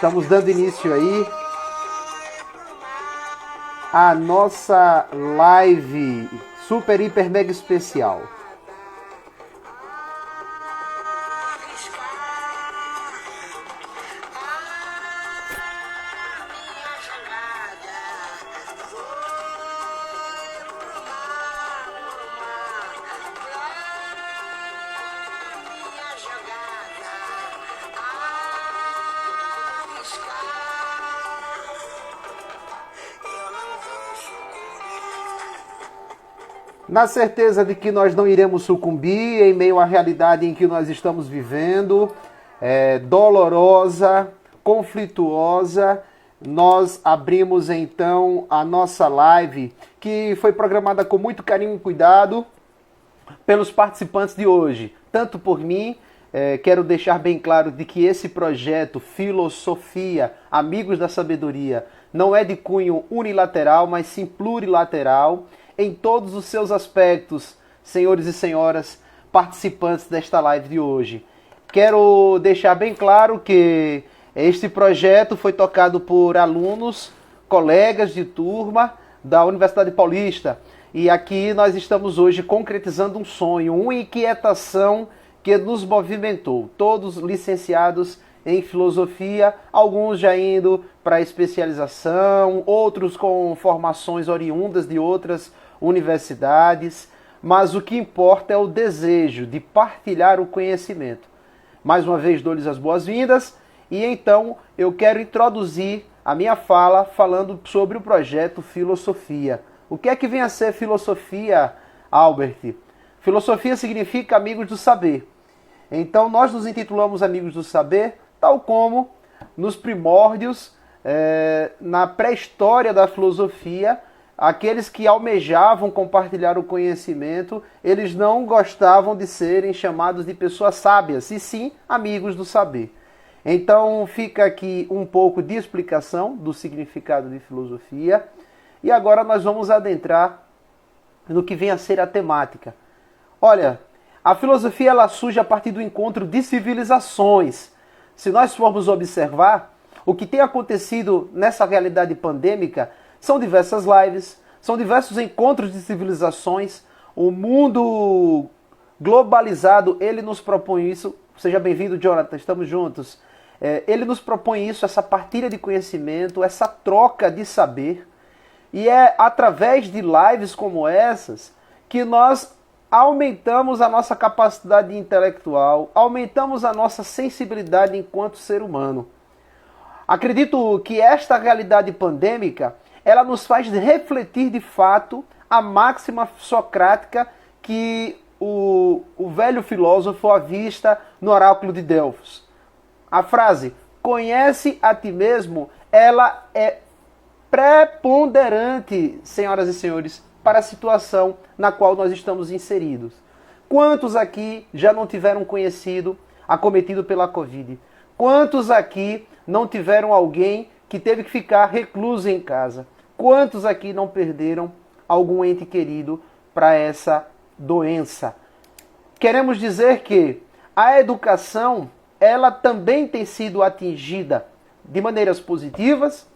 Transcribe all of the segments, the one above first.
Estamos dando início aí à nossa live super, hiper, mega especial. Na certeza de que nós não iremos sucumbir em meio à realidade em que nós estamos vivendo, dolorosa, conflituosa, nós abrimos então a nossa live, que foi programada com muito carinho e cuidado pelos participantes de hoje. Tanto por mim, quero deixar bem claro de que esse projeto Filosofia, Amigos da Sabedoria, não é de cunho unilateral, mas sim plurilateral, em todos os seus aspectos, senhores e senhoras participantes desta live de hoje. Quero deixar bem claro que este projeto foi tocado por alunos, colegas de turma da Universidade Paulista. E aqui nós estamos hoje concretizando um sonho, uma inquietação que nos movimentou. Todos licenciados em filosofia, alguns já indo para especialização, outros com formações oriundas de outras universidades, mas o que importa é o desejo de partilhar o conhecimento. Mais uma vez dou-lhes as boas-vindas e então eu quero introduzir a minha fala falando sobre o projeto Filosofia. O que é que vem a ser filosofia, Albert? Filosofia significa amigos do saber. Então nós nos intitulamos Amigos do Saber, tal como nos primórdios, na pré-história da filosofia, aqueles que almejavam compartilhar o conhecimento, eles não gostavam de serem chamados de pessoas sábias, e sim amigos do saber. Então fica aqui um pouco de explicação do significado de filosofia, e agora nós vamos adentrar no que vem a ser a temática. Olha, a filosofia ela surge a partir do encontro de civilizações. Se nós formos observar, o que tem acontecido nessa realidade pandêmica são diversas lives, são diversos encontros de civilizações. O mundo globalizado, ele nos propõe isso. Seja bem-vindo, Jonathan, estamos juntos. Ele nos propõe isso, essa partilha de conhecimento, essa troca de saber. E é através de lives como essas que nós aumentamos a nossa capacidade intelectual, aumentamos a nossa sensibilidade enquanto ser humano. Acredito que esta realidade pandêmica, ela nos faz refletir de fato a máxima socrática que o velho filósofo avista no oráculo de Delfos. A frase, conhece a ti mesmo, ela é preponderante, senhoras e senhores, para a situação na qual nós estamos inseridos. Quantos aqui já não tiveram conhecido acometido pela Covid? Quantos aqui não tiveram alguém que teve que ficar recluso em casa? Quantos aqui não perderam algum ente querido para essa doença? Queremos dizer que a educação, ela também tem sido atingida de maneiras positivas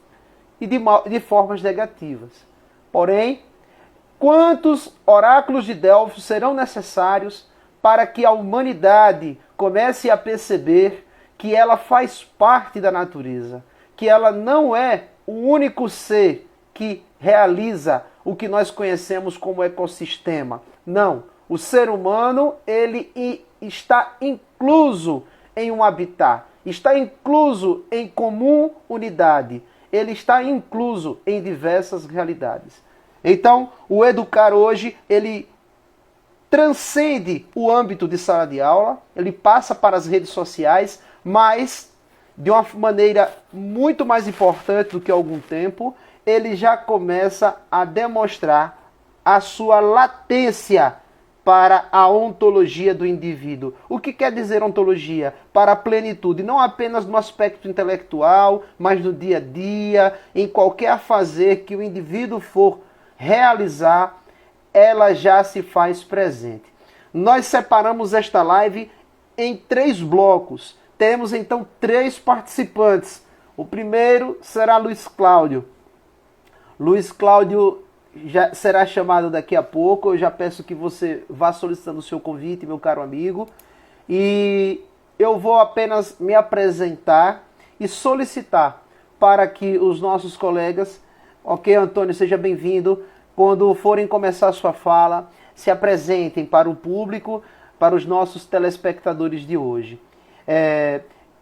e de formas negativas. Porém, quantos oráculos de Delfos serão necessários para que a humanidade comece a perceber que ela faz parte da natureza, que ela não é o único ser que realiza o que nós conhecemos como ecossistema. Não, o ser humano ele está incluso em um habitat, está incluso em comum unidade, ele está incluso em diversas realidades. Então, o educar hoje, ele transcende o âmbito de sala de aula, ele passa para as redes sociais, mas de uma maneira muito mais importante do que há algum tempo, ele já começa a demonstrar a sua latência para a ontologia do indivíduo. O que quer dizer ontologia? Para a plenitude, não apenas no aspecto intelectual, mas no dia a dia, em qualquer afazer que o indivíduo for realizar, ela já se faz presente. Nós separamos esta live em 3 blocos. Temos então 3 participantes. O primeiro será Luiz Cláudio. Luiz Cláudio já será chamado daqui a pouco. Eu já peço que você vá solicitando o seu convite, meu caro amigo. E eu vou apenas me apresentar e solicitar para que os nossos colegas, ok, Antônio, seja bem-vindo, quando forem começar a sua fala, se apresentem para o público, para os nossos telespectadores de hoje.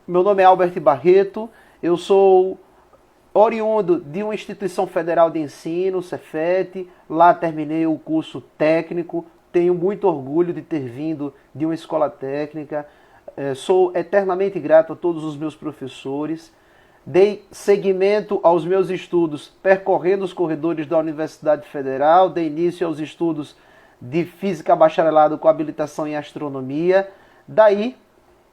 Meu nome é Albert Barreto, eu sou oriundo de uma instituição federal de ensino, Cefet. Lá terminei o curso técnico, tenho muito orgulho de ter vindo de uma escola técnica, sou eternamente grato a todos os meus professores. Dei seguimento aos meus estudos percorrendo os corredores da Universidade Federal, dei início aos estudos de Física Bacharelado com habilitação em Astronomia. Daí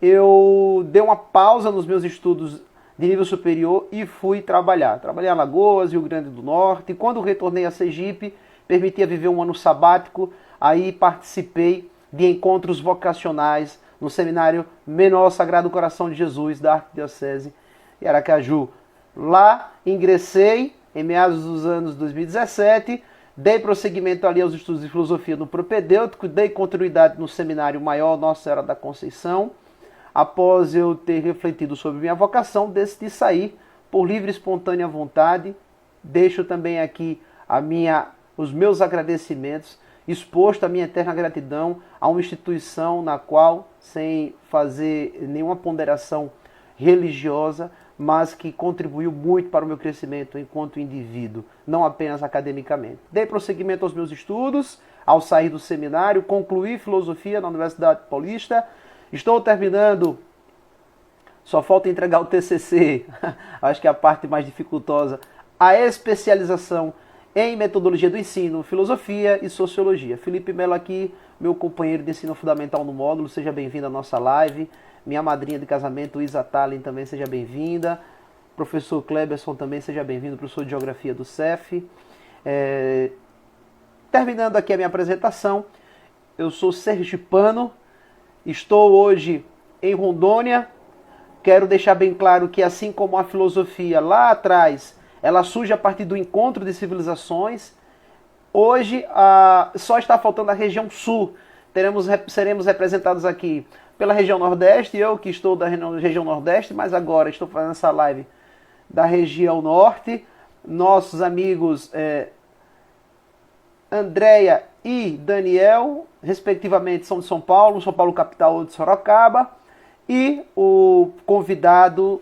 eu dei uma pausa nos meus estudos de nível superior e fui trabalhar. Trabalhei em Alagoas, Rio Grande do Norte. E quando retornei a Sergipe, permitia viver um ano sabático. Aí participei de encontros vocacionais no Seminário Menor Sagrado Coração de Jesus da Arquidiocese de Aracaju. Lá ingressei em meados dos anos 2017, dei prosseguimento ali aos estudos de filosofia no propedêutico, dei continuidade no Seminário Maior Nossa Senhora da Conceição. Após eu ter refletido sobre minha vocação, decidi sair por livre e espontânea vontade. Deixo também aqui os meus agradecimentos, exposto a minha eterna gratidão a uma instituição na qual, sem fazer nenhuma ponderação religiosa, mas que contribuiu muito para o meu crescimento enquanto indivíduo, não apenas academicamente. Dei prosseguimento aos meus estudos, ao sair do seminário, concluí filosofia na Universidade Paulista. Estou terminando, só falta entregar o TCC, acho que é a parte mais dificultosa, a especialização em metodologia do ensino, filosofia e sociologia. Felipe Melo aqui, meu companheiro de ensino fundamental no módulo, seja bem-vindo à nossa live. Minha madrinha de casamento, Isa Tallin, também seja bem-vinda. Professor Kleberson também seja bem-vindo, professor de Geografia do CEF. Terminando aqui a minha apresentação, eu sou sergipano, estou hoje em Rondônia. Quero deixar bem claro que, assim como a filosofia lá atrás, ela surge a partir do encontro de civilizações, hoje só está faltando a região sul. Seremos representados aqui pela região Nordeste, eu que estou da região Nordeste, mas agora estou fazendo essa live da região Norte. Nossos amigos Andréia e Daniel, respectivamente, são de São Paulo capital ou de Sorocaba. E o convidado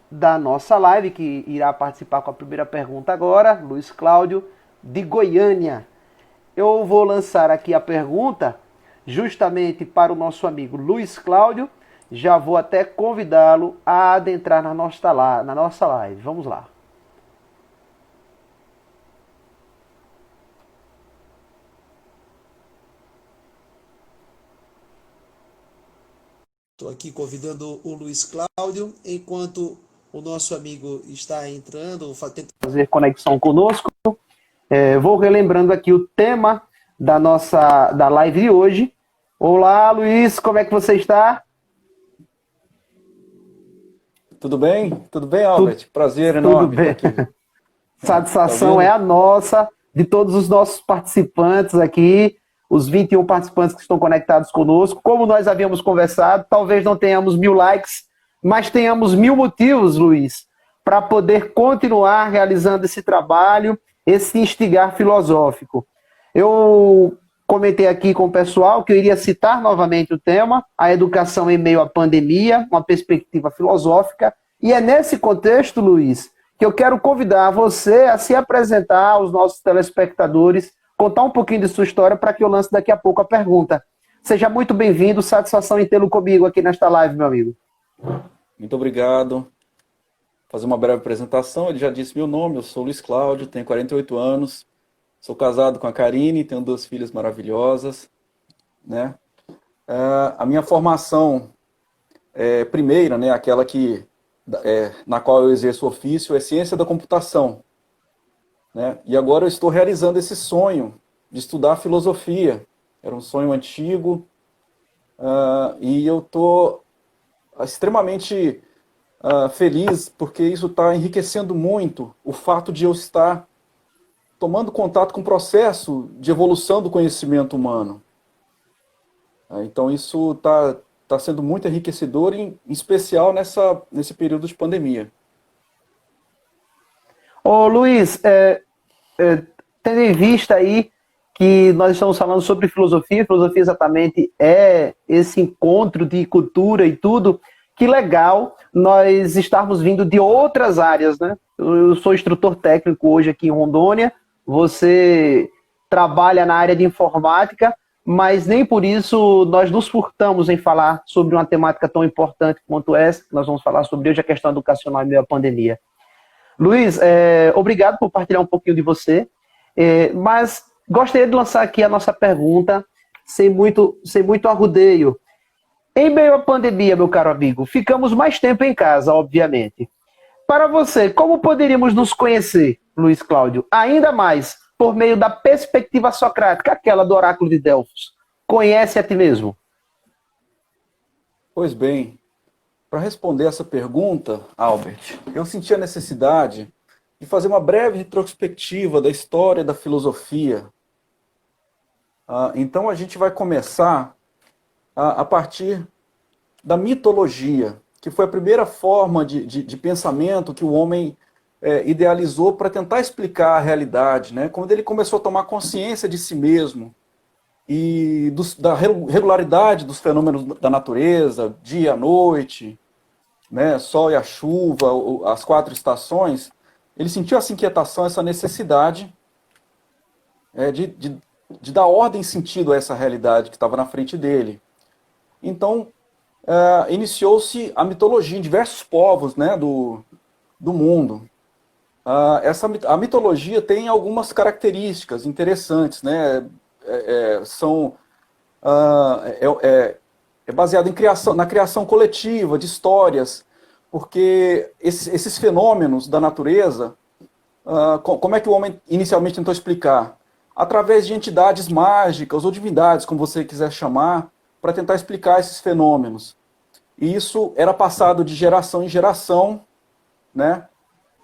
da nossa live, que irá participar com a primeira pergunta agora, Luiz Cláudio, de Goiânia. Eu vou lançar aqui a pergunta justamente para o nosso amigo Luiz Cláudio. Já vou até convidá-lo a adentrar na nossa live. Vamos lá. Estou aqui convidando o Luiz Cláudio, enquanto o nosso amigo está entrando, tentando fazer conexão conosco. Vou relembrando aqui o tema da live de hoje. Olá, Luiz, como é que você está? Tudo bem? Tudo bem, Albert? Prazer enorme estar aqui. Satisfação é a nossa, de todos os nossos participantes aqui, os 21 participantes que estão conectados conosco. Como nós havíamos conversado, talvez não tenhamos 1000 likes, mas tenhamos 1000 motivos, Luiz, para poder continuar realizando esse trabalho, esse instigar filosófico. Eu comentei aqui com o pessoal que eu iria citar novamente o tema, a educação em meio à pandemia, uma perspectiva filosófica, e é nesse contexto, Luiz, que eu quero convidar você a se apresentar aos nossos telespectadores, contar um pouquinho de sua história para que eu lance daqui a pouco a pergunta. Seja muito bem-vindo, satisfação em tê-lo comigo aqui nesta live, meu amigo. Muito obrigado. Vou fazer uma breve apresentação. Ele já disse meu nome, eu sou Luiz Cláudio, tenho 48 anos, sou casado com a Karine, tenho 2 filhas maravilhosas, né? A minha formação primeira, né, aquela na qual eu exerço ofício, é ciência da computação, né? E agora eu estou realizando esse sonho de estudar filosofia. Era um sonho antigo, e eu estou extremamente feliz, porque isso está enriquecendo muito o fato de eu estar tomando contato com o processo de evolução do conhecimento humano. Então isso está sendo muito enriquecedor, em especial nesse período de pandemia. Ô Luiz, tendo em vista aí que nós estamos falando sobre filosofia exatamente é esse encontro de cultura e tudo, que legal nós estarmos vindo de outras áreas, né? Eu sou instrutor técnico hoje aqui em Rondônia, você trabalha na área de informática, mas nem por isso nós nos furtamos em falar sobre uma temática tão importante quanto essa, que nós vamos falar sobre hoje, a questão educacional em meio à pandemia. Luiz, obrigado por partilhar um pouquinho de você, mas gostaria de lançar aqui a nossa pergunta sem muito arrudeio. Em meio à pandemia, meu caro amigo, ficamos mais tempo em casa, obviamente. Para você, como poderíamos nos conhecer, Luiz Cláudio, ainda mais por meio da perspectiva socrática, aquela do oráculo de Delfos? Conhece a ti mesmo? Pois bem, para responder essa pergunta, Albert, eu senti a necessidade de fazer uma breve retrospectiva da história da filosofia. Então a gente vai começar a partir da mitologia, que foi a primeira forma de pensamento que o homem idealizou para tentar explicar a realidade, né? Quando ele começou a tomar consciência de si mesmo e da regularidade dos fenômenos da natureza, dia, noite, né, sol e a chuva, as 4 estações, ele sentiu essa inquietação, essa necessidade de dar ordem e sentido a essa realidade que estava na frente dele. Então, iniciou-se a mitologia em diversos povos, né, do mundo. A mitologia tem algumas características interessantes, né, é baseado na criação coletiva de histórias, porque esses fenômenos da natureza, como é que o homem inicialmente tentou explicar? Através de entidades mágicas ou divindades, como você quiser chamar, para tentar explicar esses fenômenos. E isso era passado de geração em geração, né?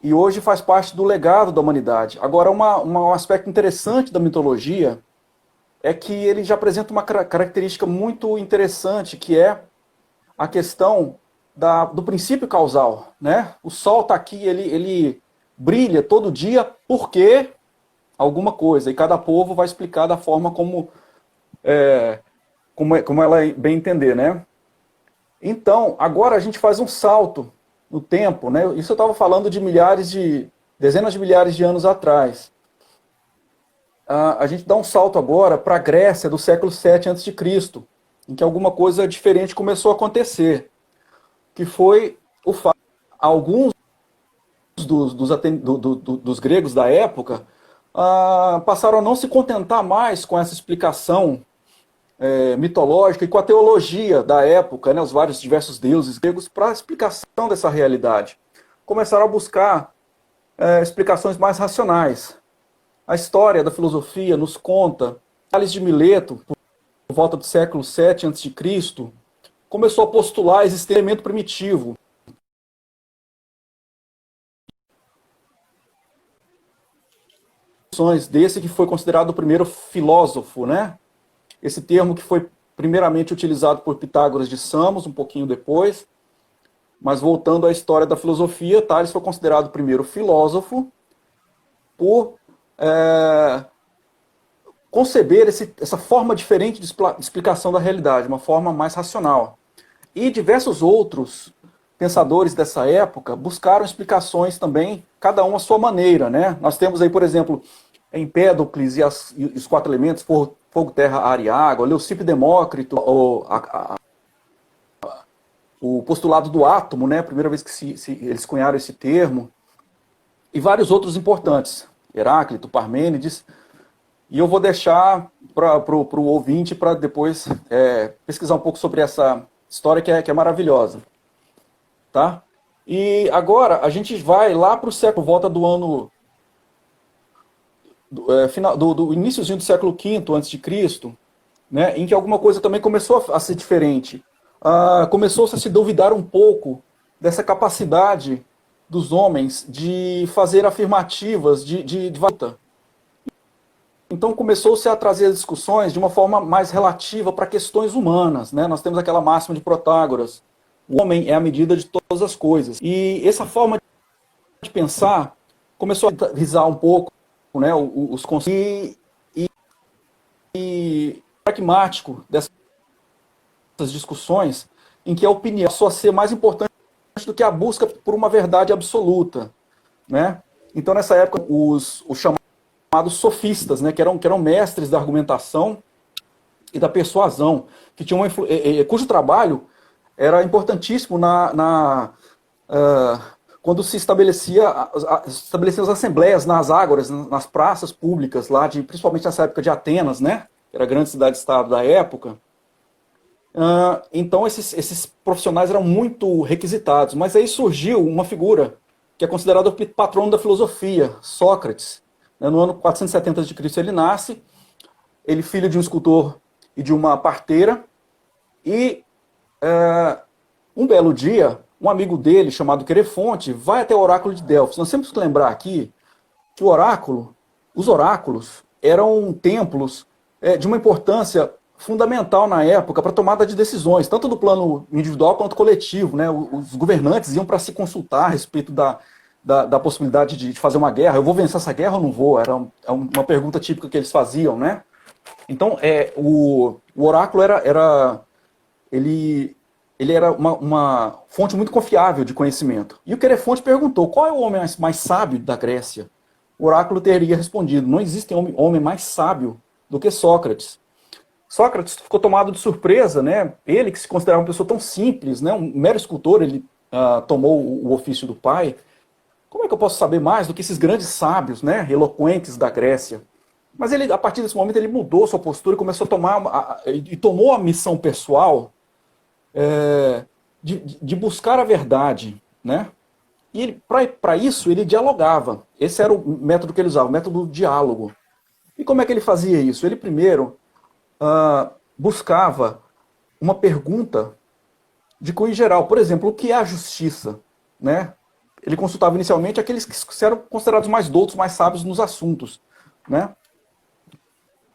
E hoje faz parte do legado da humanidade. Agora, um aspecto interessante da mitologia é que ele já apresenta uma característica muito interessante, que é a questão do princípio causal, né? O sol está aqui, ele brilha todo dia porque alguma coisa, e cada povo vai explicar da forma como ela bem entender, né? Então, agora a gente faz um salto no tempo, né? Isso eu estava falando de dezenas de milhares de anos atrás. A gente dá um salto agora para a Grécia do século VII a.C., em que alguma coisa diferente começou a acontecer, que foi o fato alguns dos gregos da época passaram a não se contentar mais com essa explicação mitológica e com a teologia da época, né, os diversos deuses gregos, para a explicação dessa realidade. Começaram a buscar explicações mais racionais. A história da filosofia nos conta, Tales de Mileto, por volta do século VII a.C., começou a postular esse elemento primitivo. Desse que foi considerado o primeiro filósofo, né? Esse termo que foi primeiramente utilizado por Pitágoras de Samos, um pouquinho depois, mas voltando à história da filosofia, Tales foi considerado o primeiro filósofo por conceber essa forma diferente de explicação da realidade, uma forma mais racional. E diversos outros pensadores dessa época buscaram explicações também, cada um à sua maneira, né? Nós temos aí, por exemplo, Empédocles e os 4 elementos, fogo, terra, ar e água, Leucipo e Demócrito, o postulado do átomo, né? Primeira vez que eles cunharam esse termo, e vários outros importantes, Heráclito, Parmênides, e eu vou deixar para o ouvinte para depois pesquisar um pouco sobre essa história que é maravilhosa. Tá? E agora a gente vai lá para o século, volta do ano do iníciozinho do século V a.C., né, em que alguma coisa também começou a ser diferente. Começou-se a se duvidar um pouco dessa capacidade dos homens de fazer afirmativas, de volta. Então começou-se a trazer discussões de uma forma mais relativa para questões humanas, né? Nós temos aquela máxima de Protágoras: o homem é a medida de todas as coisas. E essa forma de pensar começou a visar um pouco, né, os conceitos e pragmático dessas discussões, em que a opinião passou a ser mais importante do que a busca por uma verdade absoluta, né? Então, nessa época, os chamados sofistas, né, que eram mestres da argumentação e da persuasão, que tinham cujo trabalho era importantíssimo quando se estabeleciam as assembleias nas ágoras, nas praças públicas, lá principalmente nessa época de Atenas, né, que era a grande cidade-estado da época. Então esses profissionais eram muito requisitados, mas aí surgiu uma figura que é considerado o patrono da filosofia, Sócrates. No ano 470 a.C. ele nasce, ele filho de um escultor e de uma parteira, e um belo dia, um amigo dele, chamado Querefonte, vai até o oráculo de Delfos. Nós temos que lembrar aqui que os oráculos eram templos de uma importância fundamental na época para tomada de decisões, tanto do plano individual quanto coletivo, né? Os governantes iam para se consultar a respeito da possibilidade de fazer uma guerra. Eu vou vencer essa guerra ou não vou? Era uma pergunta típica que eles faziam, né? Então, o oráculo ele era uma fonte muito confiável de conhecimento. E o Querefonte perguntou: qual é o homem mais sábio da Grécia? O oráculo teria respondido: não existe homem mais sábio do que Sócrates. Sócrates ficou tomado de surpresa, né? Ele, que se considerava uma pessoa tão simples, né? Um mero escultor, ele tomou o ofício do pai. Como é que eu posso saber mais do que esses grandes sábios, né? Eloquentes da Grécia? Mas ele, a partir desse momento, ele mudou sua postura e começou a tomou a missão pessoal de buscar a verdade, né? E para isso ele dialogava. Esse era o método que ele usava, o método do diálogo. E como é que ele fazia isso? Ele primeiro buscava uma pergunta de cunho geral. Por exemplo, o que é a justiça? Né? Ele consultava inicialmente aqueles que eram considerados mais doutos, mais sábios nos assuntos. Né?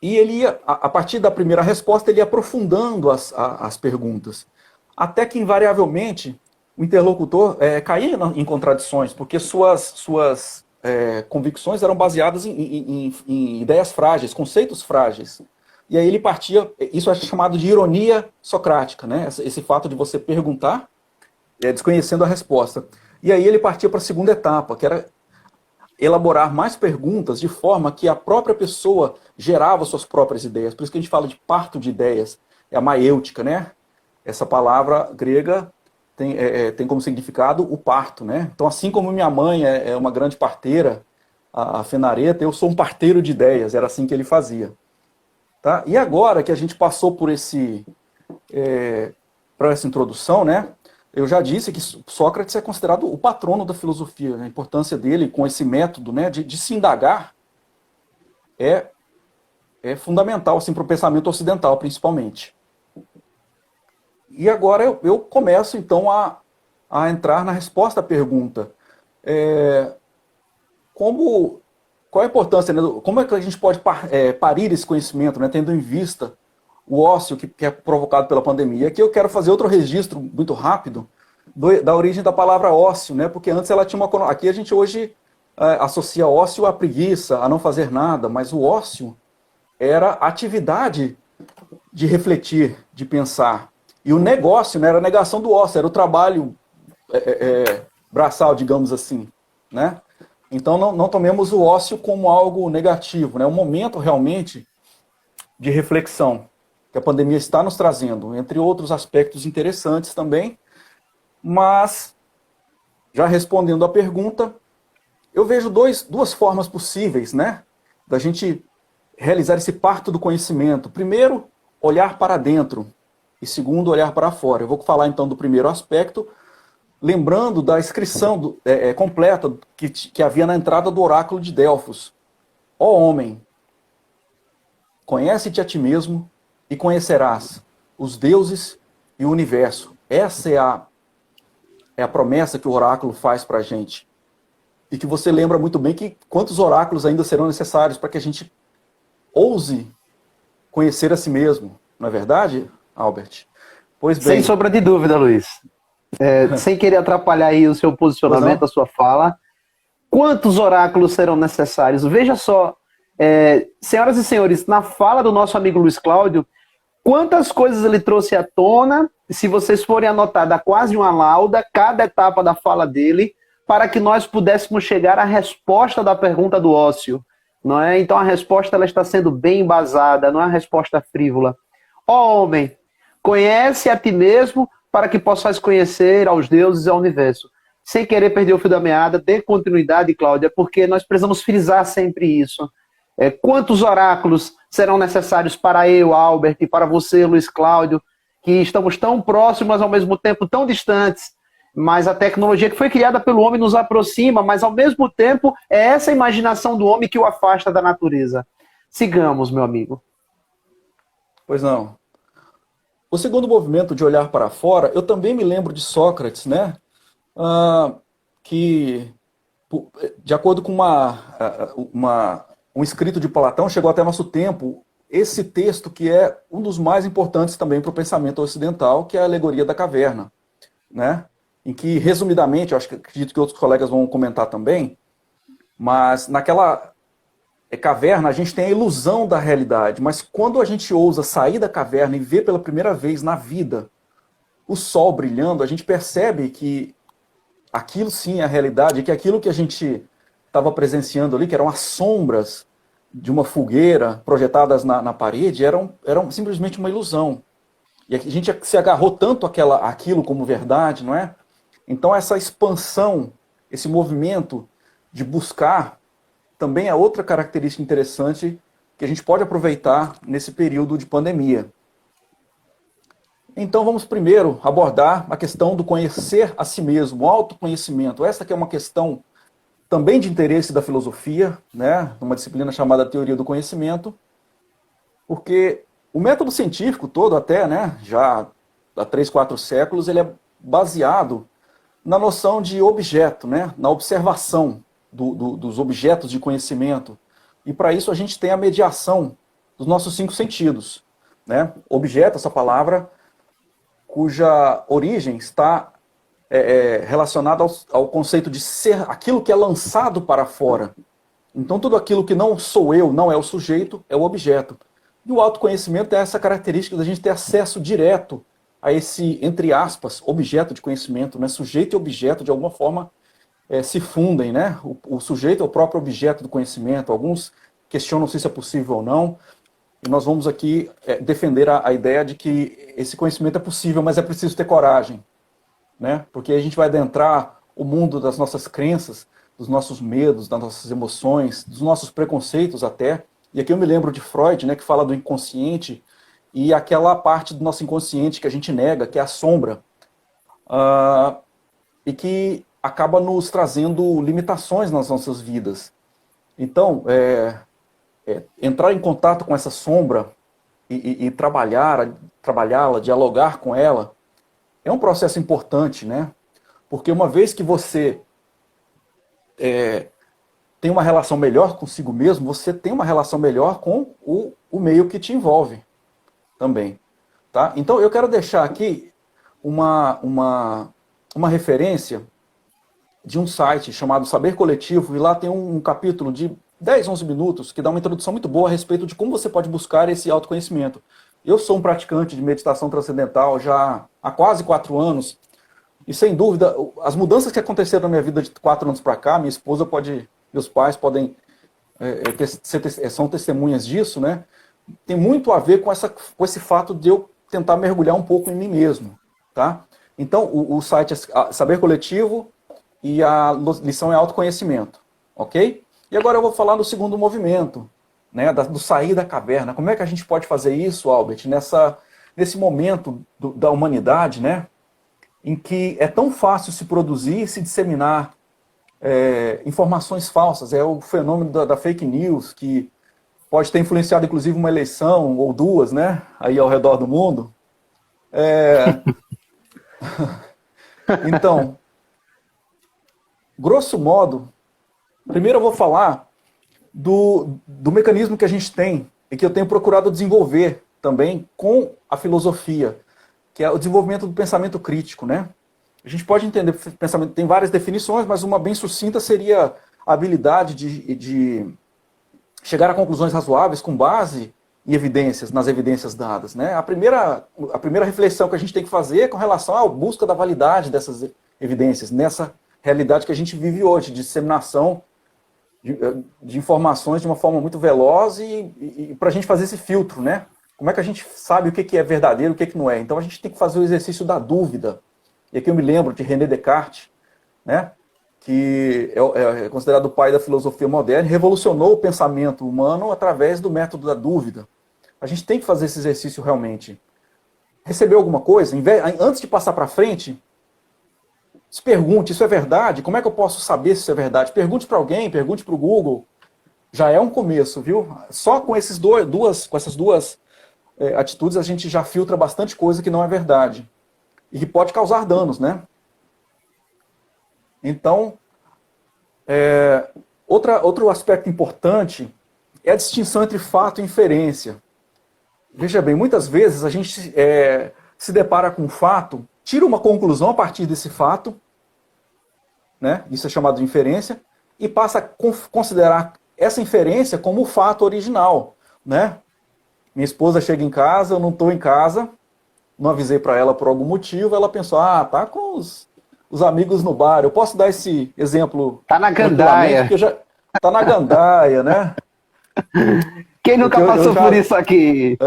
E ele ia, a partir da primeira resposta, ele ia aprofundando as perguntas. Até que, invariavelmente, o interlocutor caía em contradições, porque suas convicções eram baseadas em ideias frágeis, conceitos frágeis. E aí ele partia, isso é chamado de ironia socrática, né? Esse fato de você perguntar desconhecendo a resposta. E aí ele partia para a segunda etapa, que era elaborar mais perguntas de forma que a própria pessoa gerava suas próprias ideias. Por isso que a gente fala de parto de ideias, é a maêutica, né? Essa palavra grega tem como significado o parto, né? Então, assim como minha mãe é uma grande parteira, a Fenareta, eu sou um parteiro de ideias, era assim que ele fazia. Tá? E agora que a gente passou por essa introdução, né? Eu já disse que Sócrates é considerado o patrono da filosofia. A importância dele com esse método, né, de se indagar é fundamental assim, para o pensamento ocidental, principalmente. E agora eu começo, então, a entrar na resposta à pergunta. Qual a importância, né, como é que a gente pode parir esse conhecimento, né, tendo em vista o ócio que é provocado pela pandemia? Aqui eu quero fazer outro registro muito rápido da origem da palavra ócio, né, porque antes ela tinha uma... Aqui a gente hoje associa ócio à preguiça, a não fazer nada, mas o ócio era a atividade de refletir, de pensar. E o negócio, né, era a negação do ócio, era o trabalho braçal, digamos assim, né? Então não tomemos o ócio como algo negativo, né? Um momento realmente de reflexão que a pandemia está nos trazendo, entre outros aspectos interessantes também. Mas, já respondendo à pergunta, eu vejo duas formas possíveis, né, da gente realizar esse parto do conhecimento. Primeiro, olhar para dentro. E segundo, olhar para fora. Eu vou falar então do primeiro aspecto, lembrando da inscrição completa que havia na entrada do oráculo de Delfos. Ó homem, conhece-te a ti mesmo e conhecerás os deuses e o universo. Essa é é a promessa que o oráculo faz para a gente. E que você lembra muito bem que quantos oráculos ainda serão necessários para que a gente ouse conhecer a si mesmo. Não é verdade, Albert? Pois bem. Sem sombra de dúvida, Luiz. Sem querer atrapalhar aí o seu posicionamento, a sua fala, quantos oráculos serão necessários? Veja só, senhoras e senhores, na fala do nosso amigo Luiz Cláudio, quantas coisas ele trouxe à tona, se vocês forem anotar, dá quase uma lauda, cada etapa da fala dele, para que nós pudéssemos chegar à resposta da pergunta do ócio, não é? Então a resposta ela está sendo bem embasada, não é uma resposta frívola. Ó homem, conhece a ti mesmo para que possas conhecer aos deuses e ao universo. Sem querer perder o fio da meada, dê continuidade, Cláudia, porque nós precisamos frisar sempre isso. Quantos oráculos serão necessários para eu, Albert, e para você, Luiz Cláudio, que estamos tão próximos, ao mesmo tempo tão distantes, mas a tecnologia que foi criada pelo homem nos aproxima, mas ao mesmo tempo é essa imaginação do homem que o afasta da natureza. Sigamos, meu amigo. Pois não. O segundo movimento de olhar para fora, eu também me lembro de Sócrates, né? Que, de acordo com um escrito de Platão, chegou até nosso tempo, esse texto que é um dos mais importantes também para o pensamento ocidental, que é a alegoria da caverna, né? Em que, resumidamente, eu acredito que outros colegas vão comentar também, mas naquela caverna a gente tem a ilusão da realidade, mas quando a gente ousa sair da caverna e ver pela primeira vez na vida o sol brilhando, a gente percebe que aquilo sim é a realidade, que aquilo que a gente estava presenciando ali, que eram as sombras de uma fogueira projetadas na parede, eram simplesmente uma ilusão. E a gente se agarrou tanto àquilo como verdade, não é? Então essa expansão, esse movimento de buscar, também é outra característica interessante que a gente pode aproveitar nesse período de pandemia. Então vamos primeiro abordar a questão do conhecer a si mesmo, o autoconhecimento. Essa que é uma questão também de interesse da filosofia, né? Uma disciplina chamada Teoria do Conhecimento, porque o método científico todo até, né, já há 3, 4 séculos, ele é baseado na noção de objeto, né, na observação dos objetos de conhecimento. E para isso a gente tem a mediação dos nossos 5 sentidos, né? Objeto, essa palavra, cuja origem está relacionada ao conceito de ser aquilo que é lançado para fora. Então tudo aquilo que não sou eu, não é o sujeito, é o objeto. E o autoconhecimento é essa característica da gente ter acesso direto a esse, entre aspas, objeto de conhecimento, né? Sujeito e objeto, de alguma forma, se fundem, né? O sujeito é o próprio objeto do conhecimento. Alguns questionam se isso é possível ou não. E nós vamos aqui defender a ideia de que esse conhecimento é possível, mas é preciso ter coragem, né? Porque a gente vai adentrar o mundo das nossas crenças, dos nossos medos, das nossas emoções, dos nossos preconceitos até. E aqui eu me lembro de Freud, né, que fala do inconsciente, e aquela parte do nosso inconsciente que a gente nega, que é a sombra, e que acaba nos trazendo limitações nas nossas vidas. Então, entrar em contato com essa sombra e trabalhá-la, dialogar com ela, é um processo importante, né? Porque uma vez que você tem uma relação melhor consigo mesmo, você tem uma relação melhor com o meio que te envolve também. Tá? Então eu quero deixar aqui uma referência de um site chamado Saber Coletivo, e lá tem um capítulo de 10, 11 minutos que dá uma introdução muito boa a respeito de como você pode buscar esse autoconhecimento. Eu sou um praticante de meditação transcendental já há quase 4 anos, e sem dúvida, as mudanças que aconteceram na minha vida de 4 anos para cá, minha esposa meus pais podem são testemunhas disso, né? Tem muito a ver com esse fato de eu tentar mergulhar um pouco em mim mesmo, tá? Então, o site é Saber Coletivo e a lição é autoconhecimento, ok? E agora eu vou falar do segundo movimento, né? Do sair da caverna. Como é que a gente pode fazer isso, Albert, nesse momento da humanidade, né? Em que é tão fácil se produzir e se disseminar informações falsas. É o fenômeno da fake news, que pode ter influenciado inclusive uma eleição ou 2, né, aí ao redor do mundo. Então, grosso modo, primeiro eu vou falar do mecanismo que a gente tem e que eu tenho procurado desenvolver também com a filosofia, que é o desenvolvimento do pensamento crítico, né? A gente pode entender que o pensamento tem várias definições, mas uma bem sucinta seria a habilidade de chegar a conclusões razoáveis com base em evidências, nas evidências dadas, né? A primeira reflexão que a gente tem que fazer é com relação à busca da validade dessas evidências, nessa realidade que a gente vive hoje, de disseminação de informações de uma forma muito veloz e para a gente fazer esse filtro, né? Como é que a gente sabe o que é verdadeiro e o que não é? Então a gente tem que fazer o exercício da dúvida. E aqui eu me lembro de René Descartes, né? Que é considerado o pai da filosofia moderna, revolucionou o pensamento humano através do método da dúvida. A gente tem que fazer esse exercício realmente. Recebeu alguma coisa? Antes de passar para frente, se pergunte, isso é verdade? Como é que eu posso saber se isso é verdade? Pergunte para alguém, pergunte para o Google. Já é um começo, viu? Só com essas duas atitudes a gente já filtra bastante coisa que não é verdade. E que pode causar danos, né? Então, outro aspecto importante é a distinção entre fato e inferência. Veja bem, muitas vezes a gente se depara com um fato, tira uma conclusão a partir desse fato, né? Isso é chamado de inferência, e passa a considerar essa inferência como o fato original, né? Minha esposa chega em casa, eu não estou em casa, não avisei para ela por algum motivo, ela pensou, tá com os amigos no bar. Eu posso dar esse exemplo? Tá na gandaia. Tá na gandaia, né? Quem nunca passou por isso aqui?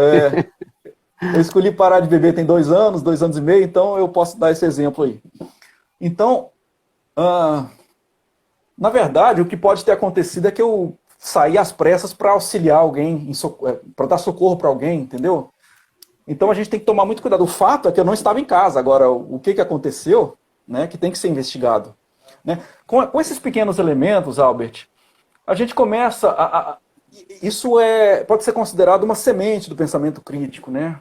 Eu escolhi parar de beber tem 2 anos e meio, então eu posso dar esse exemplo aí. Então, na verdade, o que pode ter acontecido é que eu saí às pressas para auxiliar alguém, para dar socorro para alguém, entendeu? Então a gente tem que tomar muito cuidado. O fato é que eu não estava em casa. Agora, o que aconteceu, né, que tem que ser investigado. Né? Com esses pequenos elementos, Albert, a gente começa isso pode ser considerado uma semente do pensamento crítico, né?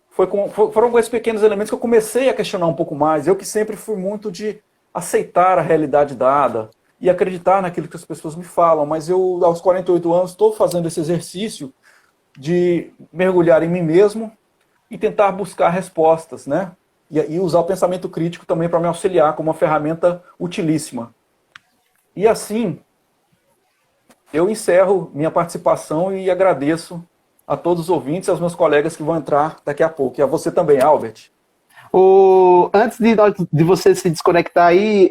Foram com esses pequenos elementos que eu comecei a questionar um pouco mais. Eu que sempre fui muito de aceitar a realidade dada e acreditar naquilo que as pessoas me falam, mas eu, aos 48 anos, estou fazendo esse exercício de mergulhar em mim mesmo e tentar buscar respostas, né? E usar o pensamento crítico também para me auxiliar como uma ferramenta utilíssima. E assim, eu encerro minha participação e agradeço a todos os ouvintes e aos meus colegas que vão entrar daqui a pouco. E a você também, Albert. Antes de você se desconectar aí,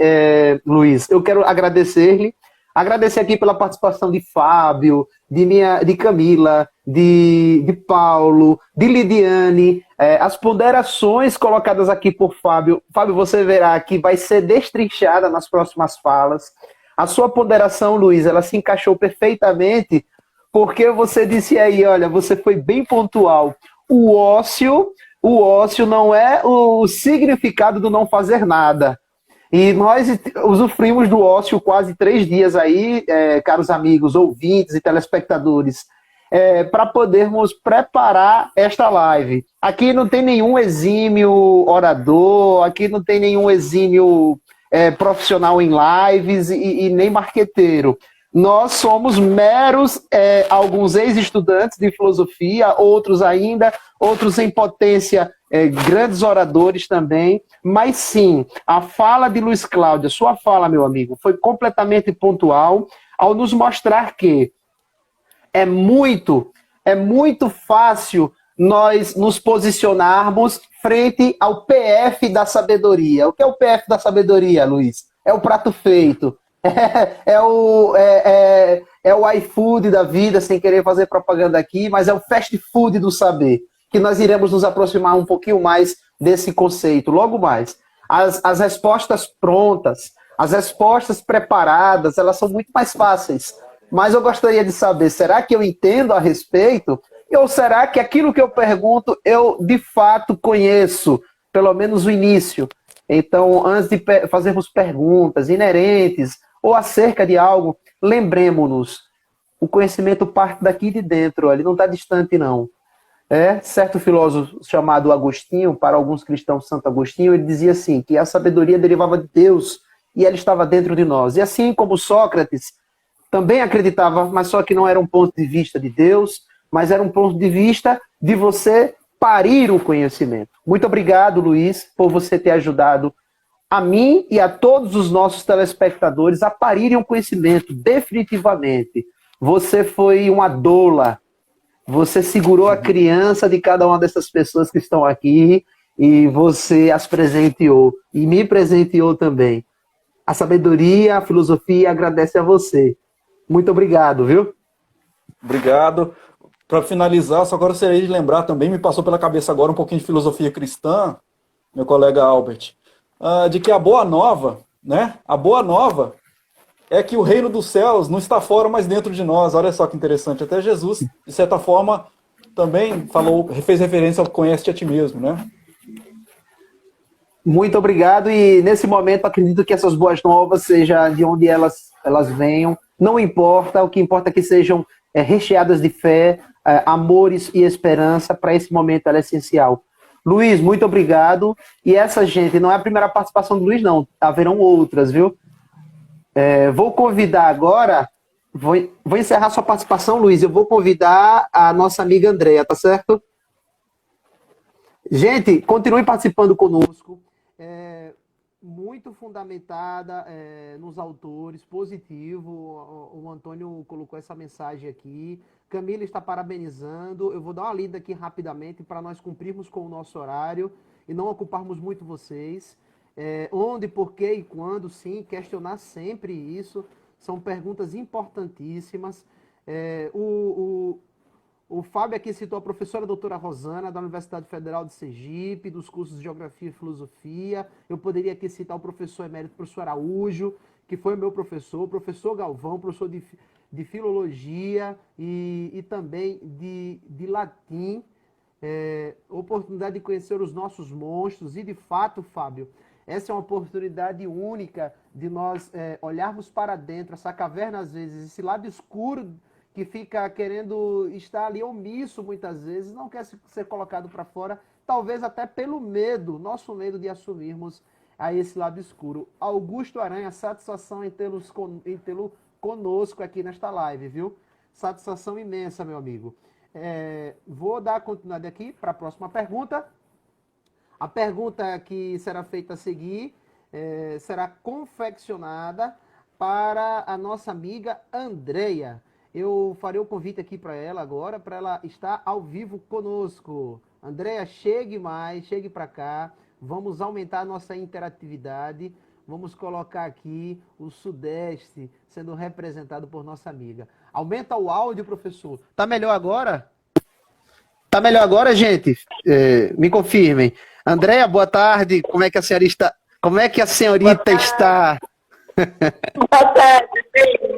Luiz, eu quero agradecer-lhe. Agradecer aqui pela participação de Fábio, de Camila, de Paulo, de Lidiane, as ponderações colocadas aqui por Fábio. Fábio, você verá que vai ser destrinchada nas próximas falas. A sua ponderação, Luiz, ela se encaixou perfeitamente, porque você disse aí, olha, você foi bem pontual. O ócio não é o significado do não fazer nada. E nós usufruímos do ócio quase 3 dias aí, caros amigos, ouvintes e telespectadores, para podermos preparar esta live. Aqui não tem nenhum exímio orador, aqui não tem nenhum exímio profissional em lives e nem marqueteiro. Nós somos meros, alguns ex-estudantes de filosofia, outros em potência, grandes oradores também, mas sim, a fala de Luiz Cláudio, sua fala, meu amigo, foi completamente pontual ao nos mostrar que é muito fácil nós nos posicionarmos frente ao PF da sabedoria. O que é o PF da sabedoria, Luiz? É o prato feito. É o iFood da vida, sem querer fazer propaganda aqui, mas é o fast food do saber, que nós iremos nos aproximar um pouquinho mais desse conceito, logo mais. As respostas prontas, as respostas preparadas, elas são muito mais fáceis, mas eu gostaria de saber, será que eu entendo a respeito? Ou será que aquilo que eu pergunto, eu de fato conheço, pelo menos o início? Então, antes de fazermos perguntas inerentes ou acerca de algo, lembremos-nos, o conhecimento parte daqui de dentro, ele não está distante, não. Certo filósofo chamado Agostinho, para alguns cristãos Santo Agostinho, ele dizia assim, que a sabedoria derivava de Deus, e ela estava dentro de nós. E assim como Sócrates também acreditava, mas só que não era um ponto de vista de Deus, mas era um ponto de vista de você parir o conhecimento. Muito obrigado, Luiz, por você ter ajudado a mim e a todos os nossos telespectadores a parirem o conhecimento, definitivamente. Você foi uma doula, você segurou a criança de cada uma dessas pessoas que estão aqui e você as presenteou, e me presenteou também. A sabedoria, a filosofia agradece a você. Muito obrigado, viu? Obrigado. Para finalizar, só gostaria de lembrar também, me passou pela cabeça agora um pouquinho de filosofia cristã, meu colega Albert, de que a boa nova, né? A boa nova é que o reino dos céus não está fora, mas dentro de nós. Olha só que interessante. Até Jesus, de certa forma, também fez referência ao conhece-te a ti mesmo, né? Muito obrigado. E nesse momento acredito que essas boas novas, seja de onde elas venham, não importa. O que importa é que sejam recheadas de fé, amores e esperança. Para esse momento ela é essencial. Luiz, muito obrigado. E essa, gente, não é a primeira participação do Luiz, não. Haverão outras, viu? Vou convidar agora, vou encerrar sua participação, Luiz. Eu vou convidar a nossa amiga Andréia, tá certo? Gente, continue participando conosco. Muito fundamentada nos autores, positivo. O Antônio colocou essa mensagem aqui. Camila está parabenizando. Eu vou dar uma lida aqui rapidamente para nós cumprirmos com o nosso horário e não ocuparmos muito vocês. Onde, por quê e quando, sim, questionar sempre isso. São perguntas importantíssimas. O Fábio aqui citou a professora doutora Rosana, da Universidade Federal de Sergipe, dos cursos de Geografia e Filosofia. Eu poderia aqui citar o professor emérito, professor Araújo, que foi meu professor, o professor Galvão, professor de Filologia e também de Latim. Oportunidade de conhecer os nossos monstros e, de fato, Fábio, essa é uma oportunidade única de nós olharmos para dentro, essa caverna, às vezes, esse lado escuro que fica querendo estar ali omisso muitas vezes, não quer ser colocado para fora, talvez até pelo medo, nosso medo de assumirmos a esse lado escuro. Augusto Aranha, satisfação em tê-lo conosco aqui nesta live, viu? Satisfação imensa, meu amigo. Vou dar continuidade aqui para a próxima pergunta. A pergunta que será feita a seguir será confeccionada para a nossa amiga Andréia. Eu farei o convite aqui para ela agora, para ela estar ao vivo conosco. Andréia, chegue mais, chegue para cá. Vamos aumentar a nossa interatividade. Vamos colocar aqui o Sudeste sendo representado por nossa amiga. Aumenta o áudio, professor. Tá melhor agora? Tá melhor agora, gente? Me confirmem. Andréia, boa tarde. Como é que a senhorita está? Como é que a senhorita está? Boa tarde,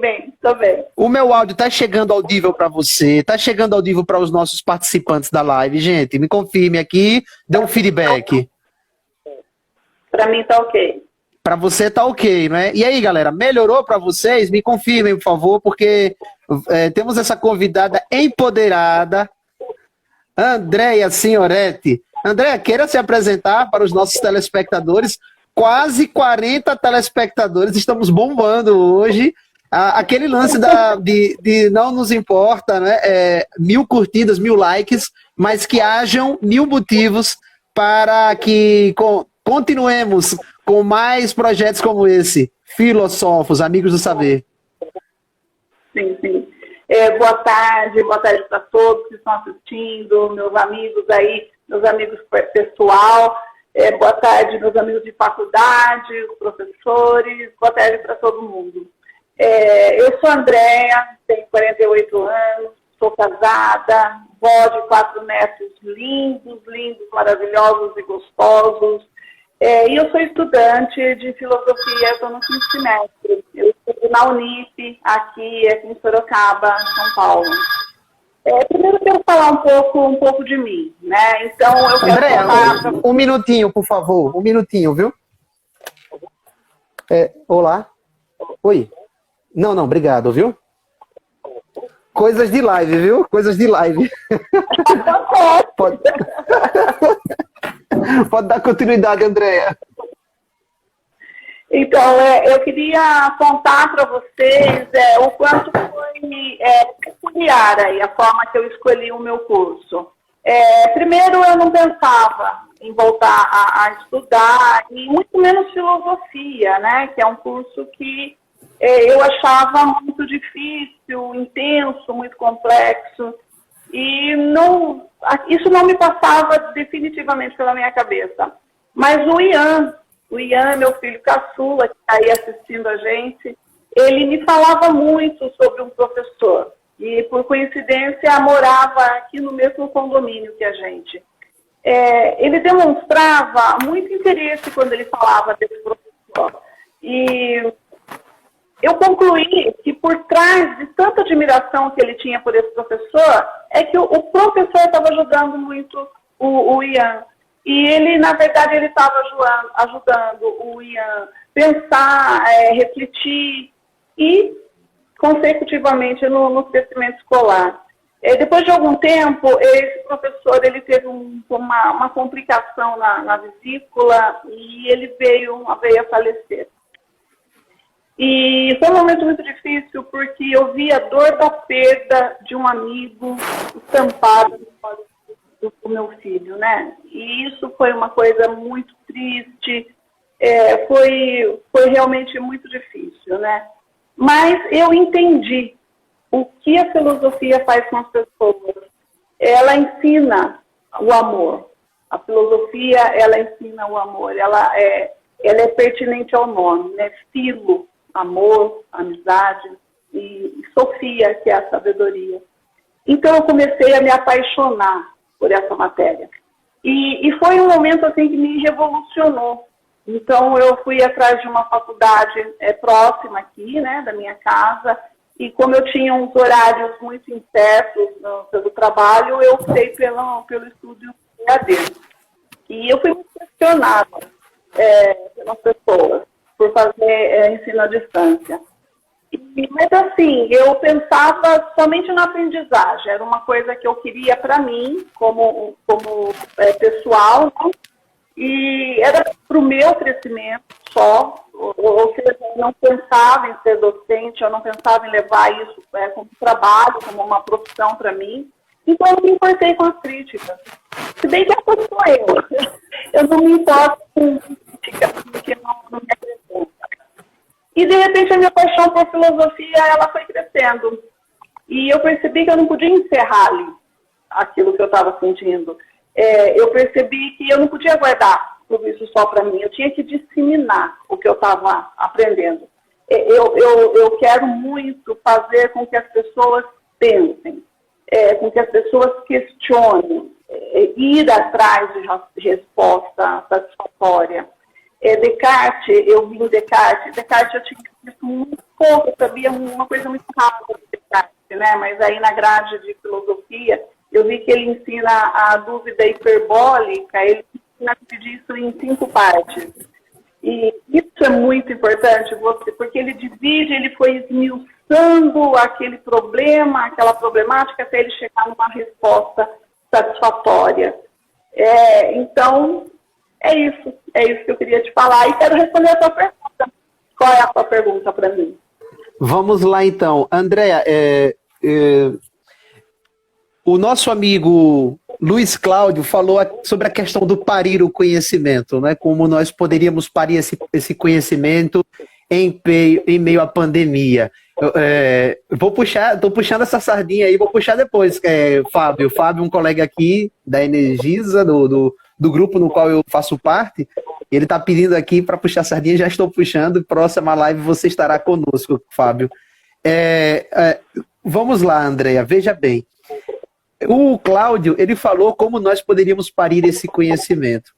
bem, estou bem. O meu áudio está chegando audível para você? Está chegando audível para os nossos participantes da live? Gente, me confirme aqui, dê um feedback. Para mim está ok. Para você tá ok, não é? E aí, galera, melhorou para vocês? Me confirmem, por favor, porque temos essa convidada empoderada, Andréia Signoretti. Andréia, queira se apresentar para os nossos telespectadores. Quase 40 telespectadores, estamos bombando hoje. Aquele lance de não nos importa, né? 1000 curtidas, 1000 likes, mas que hajam 1000 motivos para que continuemos com mais projetos como esse. Filósofos, amigos do saber. Sim, sim. Boa tarde para todos que estão assistindo, meus amigos aí, meus amigos pessoal. Boa tarde, meus amigos de faculdade, os professores, boa tarde para todo mundo. Eu sou Andréia, tenho 48 anos, sou casada, vó de 4 netos lindos, maravilhosos e gostosos. E eu sou estudante de filosofia, estou no 5º semestre. Eu estudo na Unip, aqui em Sorocaba, São Paulo. Primeiro eu quero falar um pouco de mim, né? Então eu quero Andréia, falar... um minutinho, por favor. Um minutinho, viu? Olá. Oi. Não, obrigado, viu? Coisas de live, viu? Coisas de live. Pode dar continuidade, Andréia. Então, eu queria contar para vocês o quanto foi peculiar aí a forma que eu escolhi o meu curso. Primeiro, eu não pensava em voltar a estudar, e muito menos filosofia, né? Que é um curso que eu achava muito difícil, intenso, muito complexo, e isso não me passava definitivamente pela minha cabeça. Mas o Ian, meu filho caçula, que está aí assistindo a gente, ele me falava muito sobre um professor. E, por coincidência, morava aqui no mesmo condomínio que a gente. Ele demonstrava muito interesse quando ele falava desse professor. E eu concluí que, por trás de tanta admiração que ele tinha por esse professor, é que o professor estava ajudando muito o Ian. E ele, na verdade, ele estava ajudando o Ian pensar, refletir e, consecutivamente, no crescimento escolar. Depois de algum tempo, esse professor ele teve uma complicação na vesícula e ele veio a falecer. E foi um momento muito difícil porque eu vi a dor da perda de um amigo estampado no olho do meu filho, né? E isso foi uma coisa muito triste, foi realmente muito difícil, né? Mas eu entendi o que a filosofia faz com as pessoas. Ela ensina o amor. A filosofia, ela ensina o amor. Ela é pertinente ao nome, né? Filo, amor, amizade, e Sofia, que é a sabedoria. Então eu comecei a me apaixonar por essa matéria. E foi um momento assim que me revolucionou. Então eu fui atrás de uma faculdade próxima aqui, né, da minha casa, e como eu tinha uns horários muito incertos pelo trabalho, eu optei pelo estúdio EAD. E eu fui muito questionada pelas pessoas por fazer ensino à distância. Mas assim, eu pensava somente na aprendizagem, era uma coisa que eu queria para mim, como pessoal, né? E era para o meu crescimento só, ou seja, eu não pensava em ser docente, eu não pensava em levar isso como trabalho, como uma profissão para mim, então eu me importei com as críticas. Se bem que essa sou eu não me importo com críticas, porque não me acrescenta. E, de repente, a minha paixão por filosofia, ela foi crescendo. E eu percebi que eu não podia encerrar ali aquilo que eu estava sentindo. Eu percebi que eu não podia guardar tudo isso só para mim. Eu tinha que disseminar o que eu estava aprendendo. Eu quero muito fazer com que as pessoas pensem, com que as pessoas questionem, ir atrás de resposta satisfatória. Descartes, eu vi em Descartes eu tinha visto muito pouco, eu sabia uma coisa muito rápida de Descartes, né? Mas aí na grade de filosofia, eu vi que ele ensina a dúvida hiperbólica, ele ensina a dividir isso em 5 partes. E isso é muito importante, porque ele divide, ele foi esmiuçando aquele problema, aquela problemática, até ele chegar numa resposta satisfatória. Então, é isso que eu queria te falar. E quero responder a sua pergunta. Qual é a sua pergunta para mim? Vamos lá, então. Andréa, o nosso amigo Luiz Cláudio falou sobre a questão do parir o conhecimento, né? Como nós poderíamos parir esse conhecimento em meio à pandemia. Estou puxando essa sardinha aí, vou puxar depois. Fábio, um colega aqui da Energisa, do grupo no qual eu faço parte, ele está pedindo aqui para puxar a sardinha, já estou puxando, próxima live você estará conosco, Fábio. Vamos lá, Andréa, veja bem. O Cláudio, ele falou como nós poderíamos parir esse conhecimento.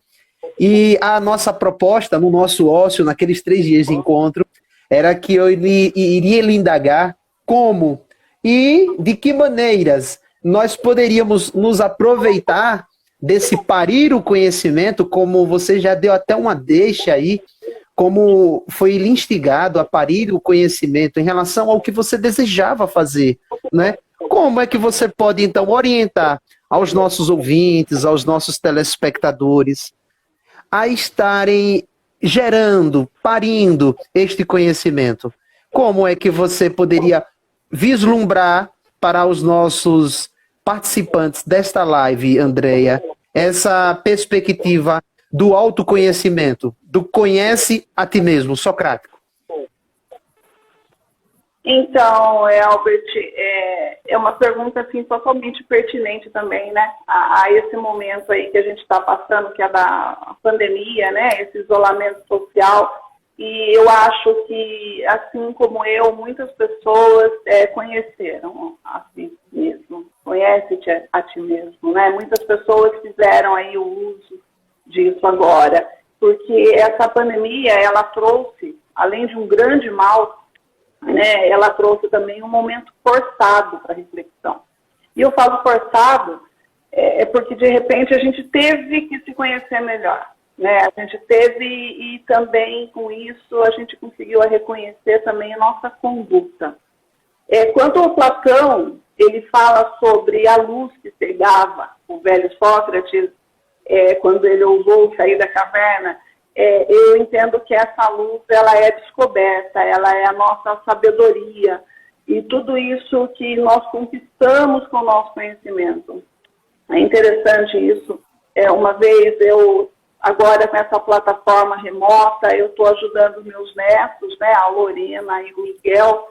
E a nossa proposta, no nosso ócio, naqueles 3 dias de encontro, era que eu iria lhe indagar como e de que maneiras nós poderíamos nos aproveitar desse parir o conhecimento, como você já deu até uma deixa aí, como foi lhe instigado a parir o conhecimento em relação ao que você desejava fazer, né? Como é que você pode, então, orientar aos nossos ouvintes, aos nossos telespectadores, a estarem gerando, parindo este conhecimento? Como é que você poderia vislumbrar para os nossos participantes desta live, Andreia, essa perspectiva do autoconhecimento, do conhece a ti mesmo, socrático? Então, Albert, é uma pergunta assim, totalmente pertinente também, né? A esse momento aí que a gente está passando, que é da pandemia, né? Esse isolamento social. E eu acho que, assim como eu, muitas pessoas conheceram a si mesmo. Conhece-te a ti mesmo, né? Muitas pessoas fizeram aí o uso disso agora. Porque essa pandemia, ela trouxe, além de um grande mal, né, ela trouxe também um momento forçado para reflexão. E eu falo forçado porque, de repente, a gente teve que se conhecer melhor. Né? A gente teve, e também com isso a gente conseguiu reconhecer também a nossa conduta. Quanto ao Platão, ele fala sobre a luz que cegava o velho Sócrates, quando ele ousou sair da caverna. Eu entendo que essa luz, ela é descoberta, ela é a nossa sabedoria e tudo isso que nós conquistamos com o nosso conhecimento. É interessante isso. Uma vez agora com essa plataforma remota, eu estou ajudando meus netos, né, a Lorena e o Miguel,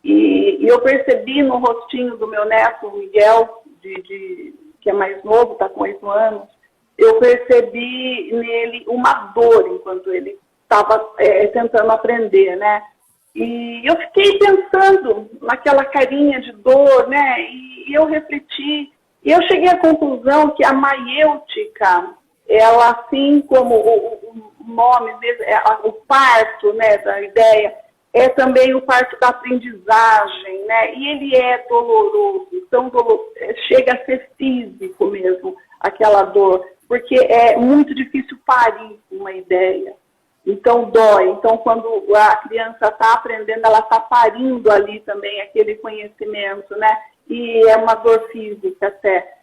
e eu percebi no rostinho do meu neto, o Miguel, que é mais novo, está com 8 anos, eu percebi nele uma dor enquanto ele estava tentando aprender, né? E eu fiquei pensando naquela carinha de dor, né? E eu refleti, e eu cheguei à conclusão que a maiêutica, ela, assim como o nome mesmo, o parto, né, da ideia, é também o parto da aprendizagem, né? E ele é doloroso, então chega a ser físico mesmo, aquela dor, porque é muito difícil parir uma ideia. Então, dói. Então, quando a criança está aprendendo, ela está parindo ali também aquele conhecimento, né? E é uma dor física até.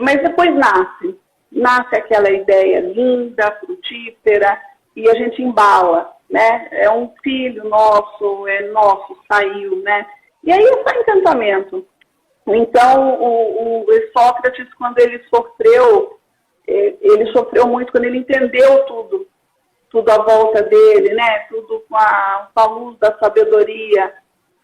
Mas depois nasce aquela ideia linda, frutífera, e a gente embala, né? É um filho nosso, saiu, né? E aí é só encantamento. Então, o Sócrates, quando ele sofreu muito quando ele entendeu tudo à volta dele, né? Tudo com a luz da sabedoria,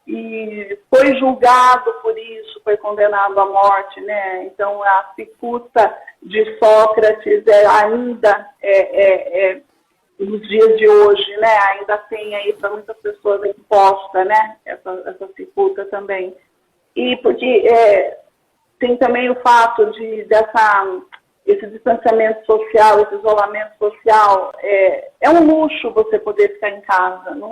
e foi julgado por isso, foi condenado à morte, né? Então a cicuta de Sócrates ainda nos dias de hoje, né? Ainda tem aí para muitas pessoas imposta, né? Essa cicuta também. E porque tem também o fato esse distanciamento social, esse isolamento social, é um luxo você poder ficar em casa, não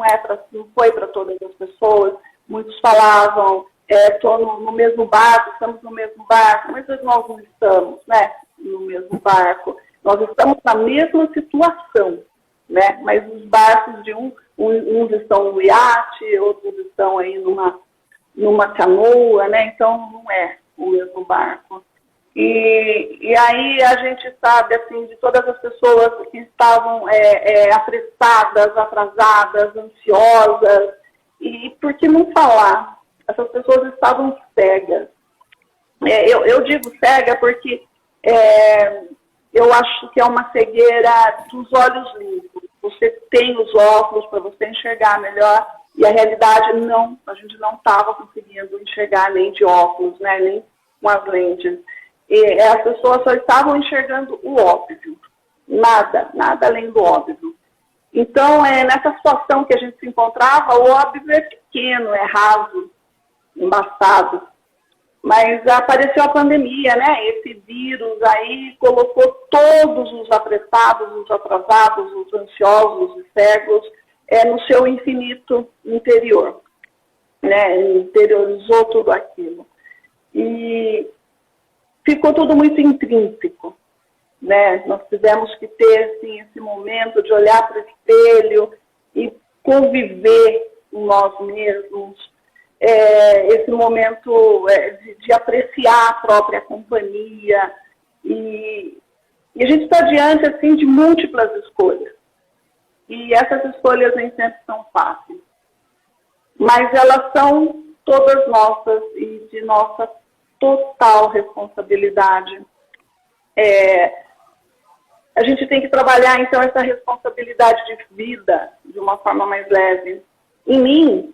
foi para todas as pessoas. Muitos falavam, estou no mesmo barco, estamos no mesmo barco, mas nós não estamos, né, no mesmo barco. Nós estamos na mesma situação, né, mas os barcos de uns estão no iate, outros estão aí numa canoa, né, então não é o mesmo barco. E aí a gente sabe, assim, de todas as pessoas que estavam apressadas, atrasadas, ansiosas, e por que não falar? Essas pessoas estavam cegas. Eu digo cega porque eu acho que é uma cegueira dos olhos limpos. Você tem os óculos para você enxergar melhor, e a realidade não, a gente não estava conseguindo enxergar nem de óculos, né, nem com as lentes. E as pessoas só estavam enxergando o óbvio, nada além do óbvio. Então, nessa situação que a gente se encontrava, o óbvio é pequeno, é raso, embaçado. Mas apareceu a pandemia, né? Esse vírus aí colocou todos os apressados, os atrasados, os ansiosos, os cegos, no seu infinito interior, né? Interiorizou tudo aquilo. E ficou tudo muito intrínseco, né? Nós tivemos que ter, assim, esse momento de olhar para o espelho e conviver com nós mesmos, esse momento de apreciar a própria companhia, e a gente está diante, assim, de múltiplas escolhas. E essas escolhas nem sempre são fáceis. Mas elas são todas nossas e de nossa total responsabilidade. A gente tem que trabalhar, então, essa responsabilidade de vida de uma forma mais leve. Em mim,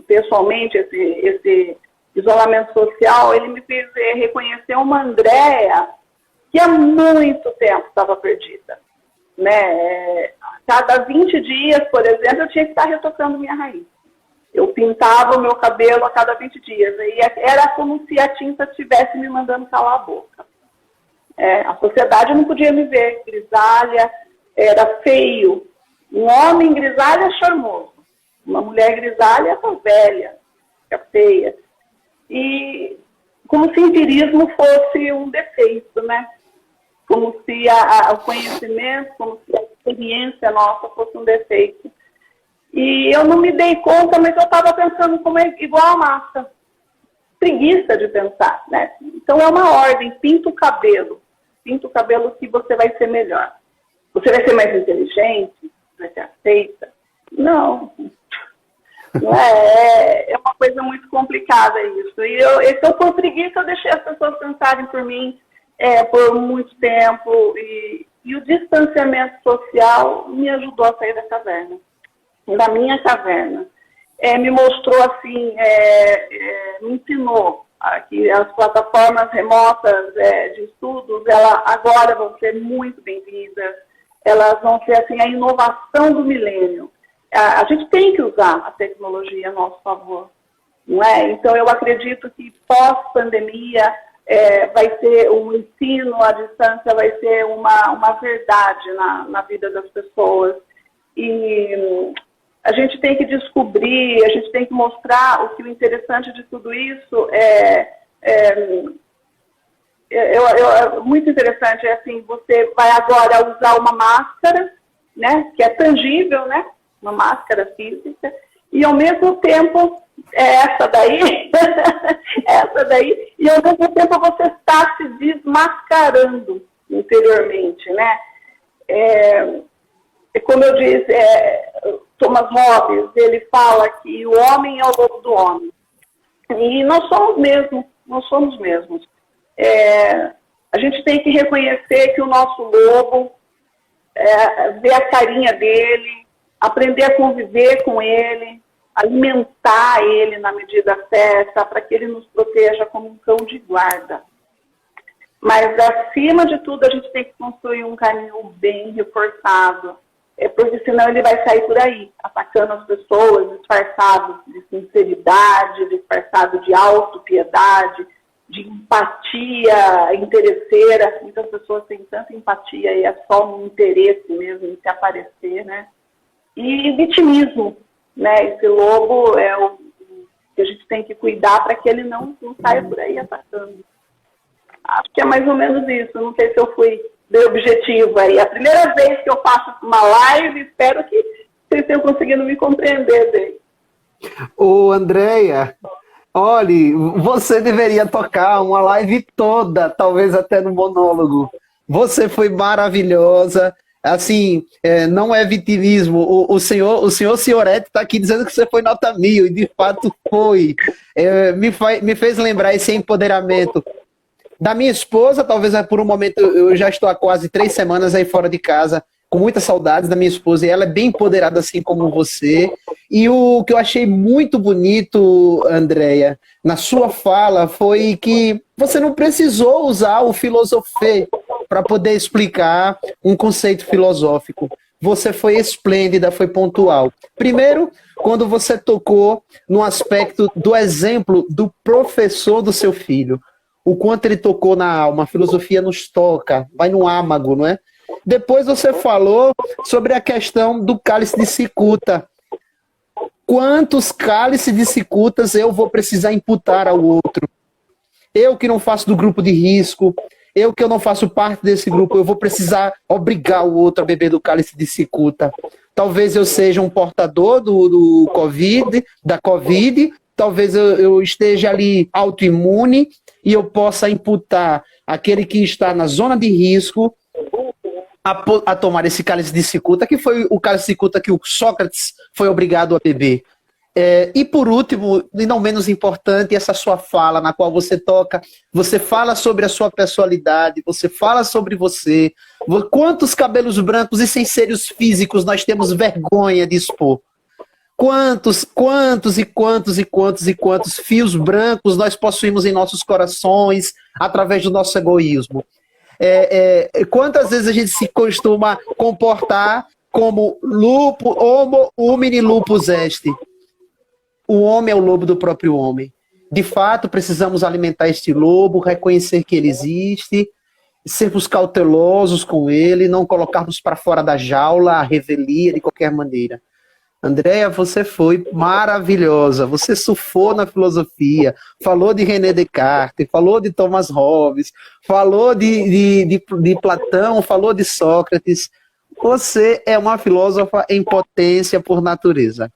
pessoalmente, esse isolamento social, ele me fez reconhecer uma Andréia que há muito tempo estava perdida. Né? Cada 20 dias, por exemplo, eu tinha que estar retocando minha raiz. Eu pintava o meu cabelo a cada 20 dias. E era como se a tinta estivesse me mandando calar a boca. A sociedade não podia me ver grisalha, era feio. Um homem grisalha é charmoso. Uma mulher grisalha é velha, é feia. E como se o empirismo fosse um defeito, né? Como se o conhecimento, como se a experiência nossa fosse um defeito. E eu não me dei conta, mas eu estava pensando como igual a massa. Preguiça de pensar, né? Então é uma ordem, pinta o cabelo. Pinta o cabelo que você vai ser melhor. Você vai ser mais inteligente? Vai ser aceita? Não. Não é uma coisa muito complicada isso. E eu por preguiça, eu deixei as pessoas pensarem por mim por muito tempo. E o distanciamento social me ajudou a sair da caverna. Da minha caverna. Me mostrou assim, me ensinou que as plataformas remotas de estudos, elas agora vão ser muito bem-vindas, elas vão ser assim, a inovação do milênio. A gente tem que usar a tecnologia a nosso favor, não é? Então, eu acredito que pós-pandemia vai ser um ensino à distância, vai ser uma verdade na vida das pessoas. E a gente tem que descobrir, a gente tem que mostrar o interessante de tudo isso muito interessante, assim, você vai agora usar uma máscara, né, que é tangível, né, uma máscara física, e ao mesmo tempo, essa daí, e ao mesmo tempo você está se desmascarando interiormente, né. Como eu disse, Thomas Hobbes, ele fala que o homem é o lobo do homem. E nós somos mesmos. A gente tem que reconhecer que o nosso lobo, ver a carinha dele, aprender a conviver com ele, alimentar ele na medida certa, para que ele nos proteja como um cão de guarda. Mas, acima de tudo, a gente tem que construir um canil bem reforçado, porque senão ele vai sair por aí, atacando as pessoas, disfarçado de sinceridade, disfarçado de autopiedade, de empatia interesseira. Muitas pessoas têm tanta empatia e é só um interesse mesmo em se aparecer, né? E vitimismo, né? Esse lobo é o que a gente tem que cuidar para que ele não saia por aí atacando. Acho que é mais ou menos isso. Não sei se eu fui bem objetiva aí. A primeira vez que eu faço uma live, espero que vocês tenham conseguido me compreender bem. Ô, Andréia, olhe, você deveria tocar uma live toda, talvez até no monólogo. Você foi maravilhosa. Assim, não é vitimismo. O senhor Cioretti está aqui dizendo que você foi nota 1000, e de fato foi. Me fez lembrar esse empoderamento da minha esposa. Talvez por um momento, eu já estou há quase 3 semanas aí fora de casa, com muitas saudades da minha esposa, e ela é bem empoderada assim como você. E o que eu achei muito bonito, Andréia, na sua fala, foi que você não precisou usar o filosofê para poder explicar um conceito filosófico. Você foi esplêndida, foi pontual. Primeiro, quando você tocou no aspecto do exemplo do professor do seu filho. O quanto ele tocou na alma, a filosofia nos toca, vai no âmago, não é? Depois você falou sobre a questão do cálice de cicuta. Quantos cálices de cicutas eu vou precisar imputar ao outro? Eu que não faço do grupo de risco, eu que não faço parte desse grupo, eu vou precisar obrigar o outro a beber do cálice de cicuta. Talvez eu seja um portador da Covid, talvez eu esteja ali autoimune e eu possa imputar aquele que está na zona de risco a tomar esse cálice de cicuta, que foi o cálice de cicuta que o Sócrates foi obrigado a beber. E por último, e não menos importante, essa sua fala na qual você toca, você fala sobre a sua personalidade, você fala sobre você, quantos cabelos brancos e sem seios físicos nós temos vergonha de expor. Quantos fios brancos nós possuímos em nossos corações através do nosso egoísmo. Quantas vezes a gente se costuma comportar como lupo, homo humini lupus est. O homem é o lobo do próprio homem. De fato, precisamos alimentar este lobo, reconhecer que ele existe, sermos cautelosos com ele, não colocarmos para fora da jaula a revelia de qualquer maneira. Andréa, você foi maravilhosa, você surfou na filosofia, falou de René Descartes, falou de Thomas Hobbes, falou de Platão, falou de Sócrates. Você é uma filósofa em potência por natureza.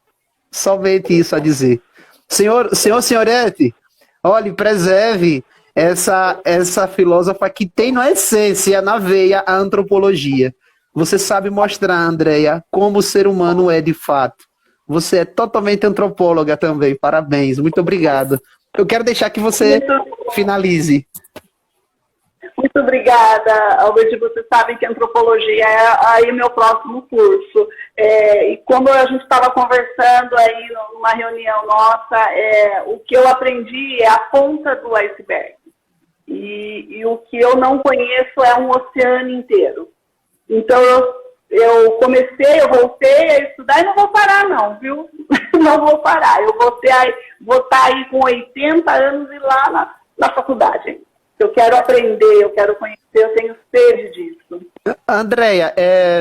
Somente isso a dizer. Senhorete, olhe, preserve essa filósofa que tem na essência, na veia, a antropologia. Você sabe mostrar, Andréa, como o ser humano é de fato. Você é totalmente antropóloga também. Parabéns, muito obrigado. Eu quero deixar que você finalize. Muito obrigada, Albert. Você sabe que antropologia é aí meu próximo curso. E como a gente estava conversando aí numa reunião nossa, o que eu aprendi é a ponta do iceberg. E o que eu não conheço é um oceano inteiro. Então, eu voltei a estudar e não vou parar não, viu? Não vou parar. Eu vou estar aí com 80 anos e lá na faculdade. Eu quero aprender, eu quero conhecer, eu tenho sede disso. Andréa,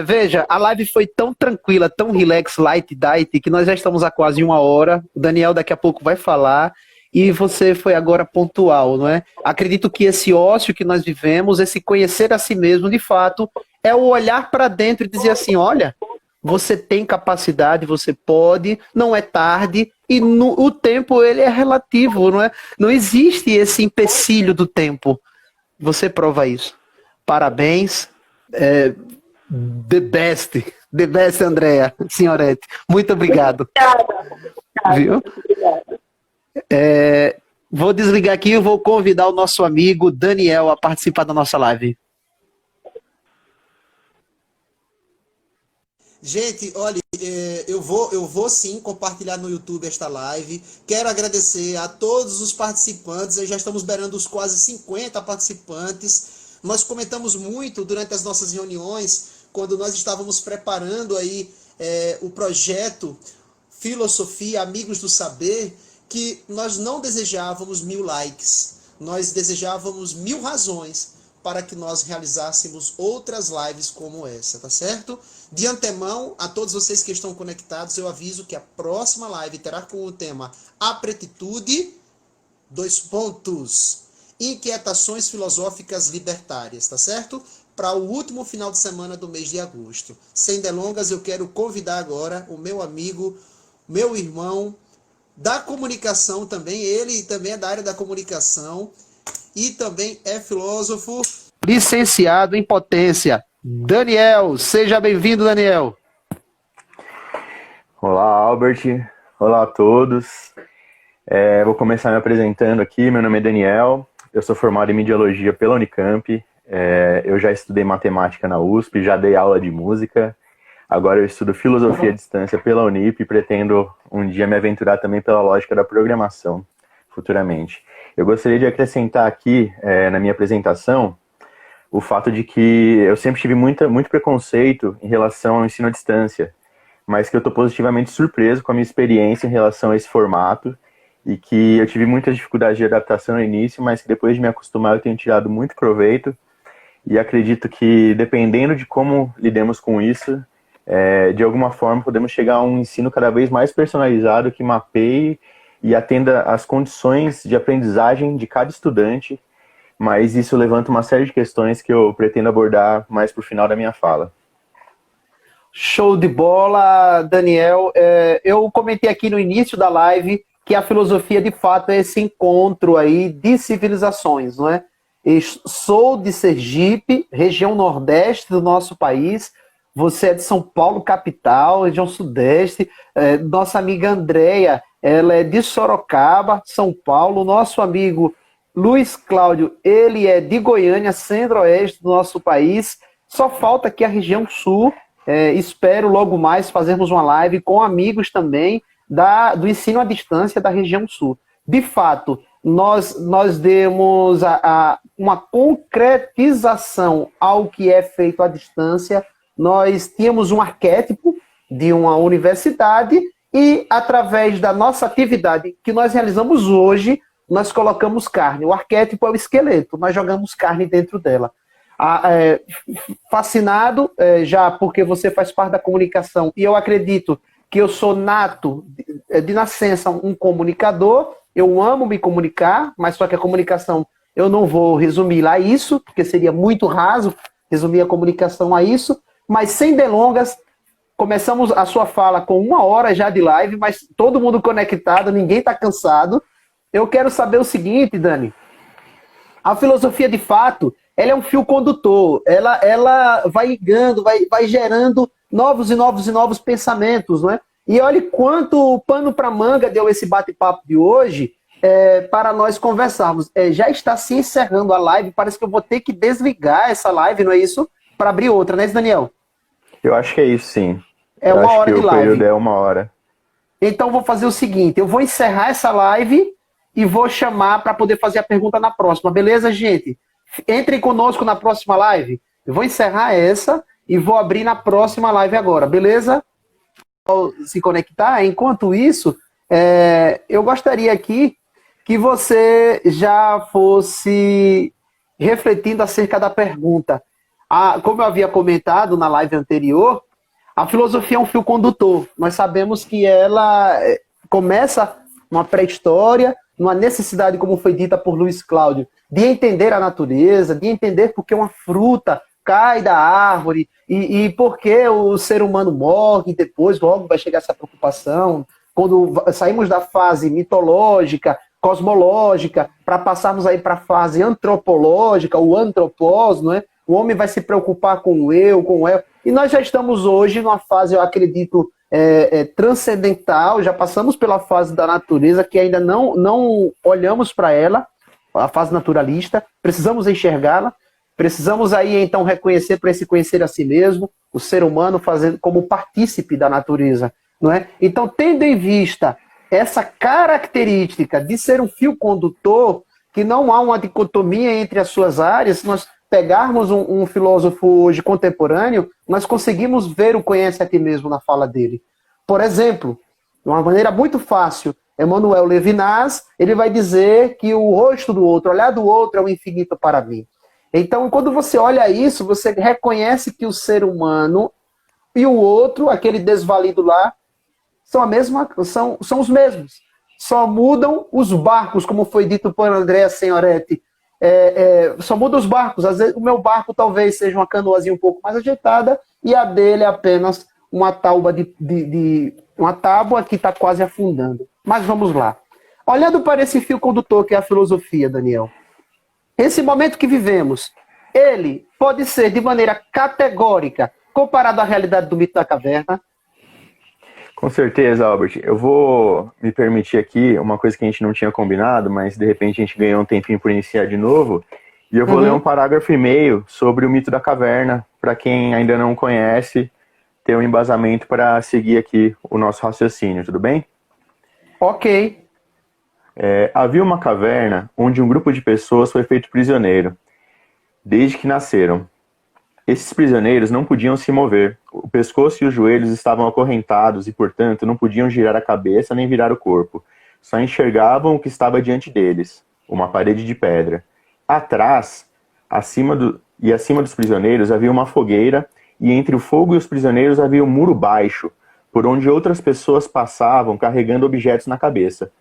veja, a live foi tão tranquila, tão relax, light, diet, que nós já estamos há quase 1 hora. O Daniel daqui a pouco vai falar. E você foi agora pontual, não é? Acredito que esse ócio que nós vivemos, esse conhecer a si mesmo, de fato, é o olhar para dentro e dizer assim, olha, você tem capacidade, você pode, não é tarde, e o tempo ele é relativo, não é? Não existe esse empecilho do tempo. Você prova isso. Parabéns. The best, Andréa, senhorete. Muito obrigado. Obrigada. Viu? Obrigada. Vou desligar aqui e vou convidar o nosso amigo Daniel a participar da nossa live. Gente, olha, eu vou sim compartilhar no YouTube esta live. Quero agradecer a todos os participantes. Já estamos beirando os quase 50 participantes. Nós comentamos muito durante as nossas reuniões, quando nós estávamos preparando aí o projeto Filosofia Amigos do Saber, que nós não desejávamos 1000 likes. Nós desejávamos 1000 razões para que nós realizássemos outras lives como essa, tá certo? De antemão, a todos vocês que estão conectados, eu aviso que a próxima live terá como tema Apretitude, Inquietações Filosóficas Libertárias, tá certo? Para o último final de semana do mês de agosto. Sem delongas, eu quero convidar agora o meu amigo, meu irmão, da comunicação também, ele também é da área da comunicação e também é filósofo. Licenciado em potência, Daniel. Seja bem-vindo, Daniel. Olá, Albert. Olá a todos. Vou começar me apresentando aqui. Meu nome é Daniel. Eu sou formado em Mediologia pela Unicamp. Eu já estudei matemática na USP, já dei aula de música. Agora eu estudo filosofia à distância pela Unip e pretendo um dia me aventurar também pela lógica da programação, futuramente. Eu gostaria de acrescentar aqui, na minha apresentação, o fato de que eu sempre tive muito preconceito em relação ao ensino à distância, mas que eu estou positivamente surpreso com a minha experiência em relação a esse formato e que eu tive muitas dificuldades de adaptação no início, mas que depois de me acostumar eu tenho tirado muito proveito e acredito que, dependendo de como lidemos com isso, de alguma forma podemos chegar a um ensino cada vez mais personalizado que mapeie e atenda às condições de aprendizagem de cada estudante, mas isso levanta uma série de questões que eu pretendo abordar mais para o final da minha fala. Show de bola, Daniel. Eu comentei aqui no início da live que a filosofia, de fato, é esse encontro aí de civilizações, não é? Sou de Sergipe, região nordeste do nosso país. Você é de São Paulo, capital, região sudeste. Nossa amiga Andréia, ela é de Sorocaba, São Paulo. Nosso amigo Luiz Cláudio, ele é de Goiânia, centro-oeste do nosso país. Só falta aqui a região sul. Espero logo mais fazermos uma live com amigos também do ensino à distância da região sul. De fato, nós demos uma concretização ao que é feito à distância. Nós tínhamos um arquétipo de uma universidade e, através da nossa atividade que nós realizamos hoje, nós colocamos carne. O arquétipo é o esqueleto, nós jogamos carne dentro dela. Fascinado, já porque você faz parte da comunicação, e eu acredito que eu sou nato, de nascença, um comunicador. Eu amo me comunicar, mas só que a comunicação, eu não vou resumir lá isso, porque seria muito raso resumir a comunicação a isso, mas sem delongas, começamos a sua fala com 1 hora já de live, mas todo mundo conectado, ninguém está cansado. Eu quero saber o seguinte, Dani, a filosofia de fato, ela é um fio condutor, ela vai ligando, vai gerando novos e novos e novos pensamentos, não é? E olhe quanto pano para manga deu esse bate-papo de hoje para nós conversarmos. Já está se encerrando a live, parece que eu vou ter que desligar essa live, não é isso? Para abrir outra, não é isso, Daniel? Eu acho que é isso, sim. É 1 hora de live. O período é 1 hora. Então vou fazer o seguinte, eu vou encerrar essa live e vou chamar para poder fazer a pergunta na próxima, beleza, gente? Entrem conosco na próxima live. Eu vou encerrar essa e vou abrir na próxima live agora, beleza? Se conectar. Enquanto isso, eu gostaria aqui que você já fosse refletindo acerca da pergunta. Como eu havia comentado na live anterior, a filosofia é um fio condutor. Nós sabemos que ela começa numa pré-história, numa necessidade, como foi dita por Luiz Cláudio, de entender a natureza, de entender por que uma fruta cai da árvore e por que o ser humano morre, depois logo vai chegar essa preocupação. Quando saímos da fase mitológica, cosmológica, para passarmos aí para a fase antropológica, o antropós, não é? O homem vai se preocupar com o eu, com o ego. E nós já estamos hoje numa fase, eu acredito, transcendental, já passamos pela fase da natureza, que ainda não olhamos para ela, a fase naturalista, precisamos enxergá-la, precisamos aí então reconhecer, para esse conhecer a si mesmo, o ser humano fazendo como partícipe da natureza, não é? Então, tendo em vista essa característica de ser um fio condutor, que não há uma dicotomia entre as suas áreas, se nós pegarmos um filósofo hoje contemporâneo, nós conseguimos ver o conhece a ti mesmo na fala dele. Por exemplo, de uma maneira muito fácil, Emmanuel Levinas, ele vai dizer que o rosto do outro, olhar do outro é o infinito para mim. Então, quando você olha isso, você reconhece que o ser humano e o outro, aquele desvalido lá, são os mesmos. Só mudam os barcos, como foi dito por Andréa Senhoretti. Só mudam os barcos. Às vezes, o meu barco talvez seja uma canoazinha um pouco mais ajeitada e a dele é apenas uma tábua que está quase afundando. Mas vamos lá. Olhando para esse fio condutor que é a filosofia, Daniel, esse momento que vivemos, ele pode ser de maneira categórica comparado à realidade do mito da caverna? Com certeza, Albert. Eu vou me permitir aqui uma coisa que a gente não tinha combinado, mas de repente a gente ganhou um tempinho por iniciar de novo. E eu vou ler um parágrafo e meio sobre o mito da caverna, para quem ainda não conhece, ter um embasamento para seguir aqui o nosso raciocínio, tudo bem? Ok. Havia uma caverna onde um grupo de pessoas foi feito prisioneiro, desde que nasceram. Esses prisioneiros não podiam se mover, o pescoço e os joelhos estavam acorrentados e, portanto, não podiam girar a cabeça nem virar o corpo. Só enxergavam o que estava diante deles, uma parede de pedra. Atrás, acima dos prisioneiros havia uma fogueira, e entre o fogo e os prisioneiros havia um muro baixo, por onde outras pessoas passavam carregando objetos na cabeça.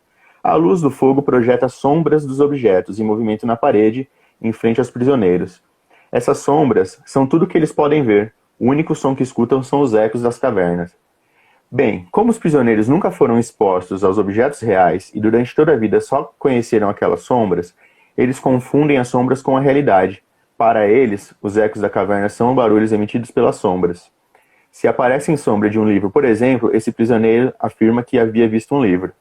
A luz do fogo projeta sombras dos objetos em movimento na parede, em frente aos prisioneiros. Essas sombras são tudo que eles podem ver. O único som que escutam são os ecos das cavernas. Bem, como os prisioneiros nunca foram expostos aos objetos reais e durante toda a vida só conheceram aquelas sombras, eles confundem as sombras com a realidade. Para eles, os ecos da caverna são barulhos emitidos pelas sombras. Se aparece em sombra de um livro, por exemplo, esse prisioneiro afirma que havia visto um livro.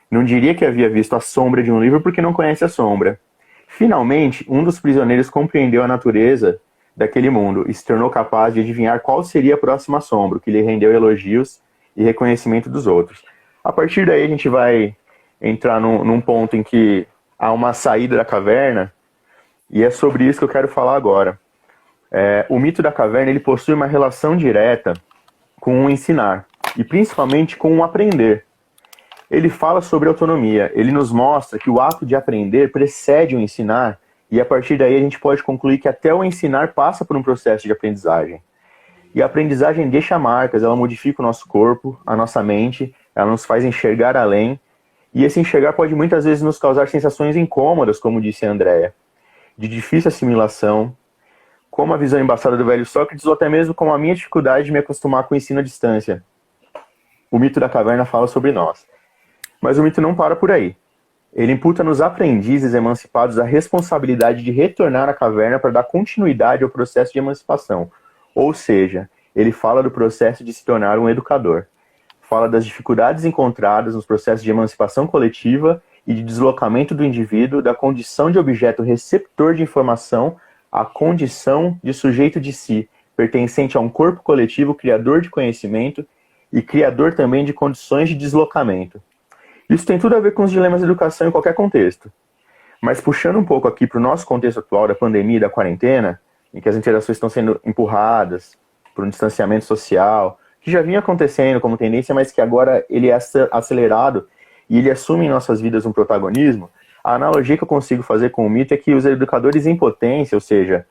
Não diria que havia visto a sombra de um livro porque não conhece a sombra. Finalmente, um dos prisioneiros compreendeu a natureza daquele mundo e se tornou capaz de adivinhar qual seria a próxima sombra, o que lhe rendeu elogios e reconhecimento dos outros. A partir daí a gente vai entrar num ponto em que há uma saída da caverna, e é sobre isso que eu quero falar agora. O mito da caverna ele possui uma relação direta com o ensinar, e principalmente com o aprender. Ele fala sobre autonomia, ele nos mostra que o ato de aprender precede o ensinar, e a partir daí a gente pode concluir que até o ensinar passa por um processo de aprendizagem. E a aprendizagem deixa marcas, ela modifica o nosso corpo, a nossa mente, ela nos faz enxergar além, e esse enxergar pode muitas vezes nos causar sensações incômodas, como disse a Andrea, de difícil assimilação, como a visão embaçada do velho Sócrates, ou até mesmo como a minha dificuldade de me acostumar com o ensino à distância. O mito da caverna fala sobre nós. Mas o mito não para por aí. Ele imputa nos aprendizes emancipados a responsabilidade de retornar à caverna para dar continuidade ao processo de emancipação. Ou seja, ele fala do processo de se tornar um educador. Fala das dificuldades encontradas nos processos de emancipação coletiva e de deslocamento do indivíduo da condição de objeto receptor de informação à condição de sujeito de si, pertencente a um corpo coletivo criador de conhecimento e criador também de condições de deslocamento. Isso tem tudo a ver com os dilemas da educação em qualquer contexto. Mas puxando um pouco aqui para o nosso contexto atual da pandemia e da quarentena, em que as interações estão sendo empurradas por um distanciamento social, que já vinha acontecendo como tendência, mas que agora ele é acelerado e ele assume em nossas vidas um protagonismo, a analogia que eu consigo fazer com o mito é que os educadores em potência, ou seja,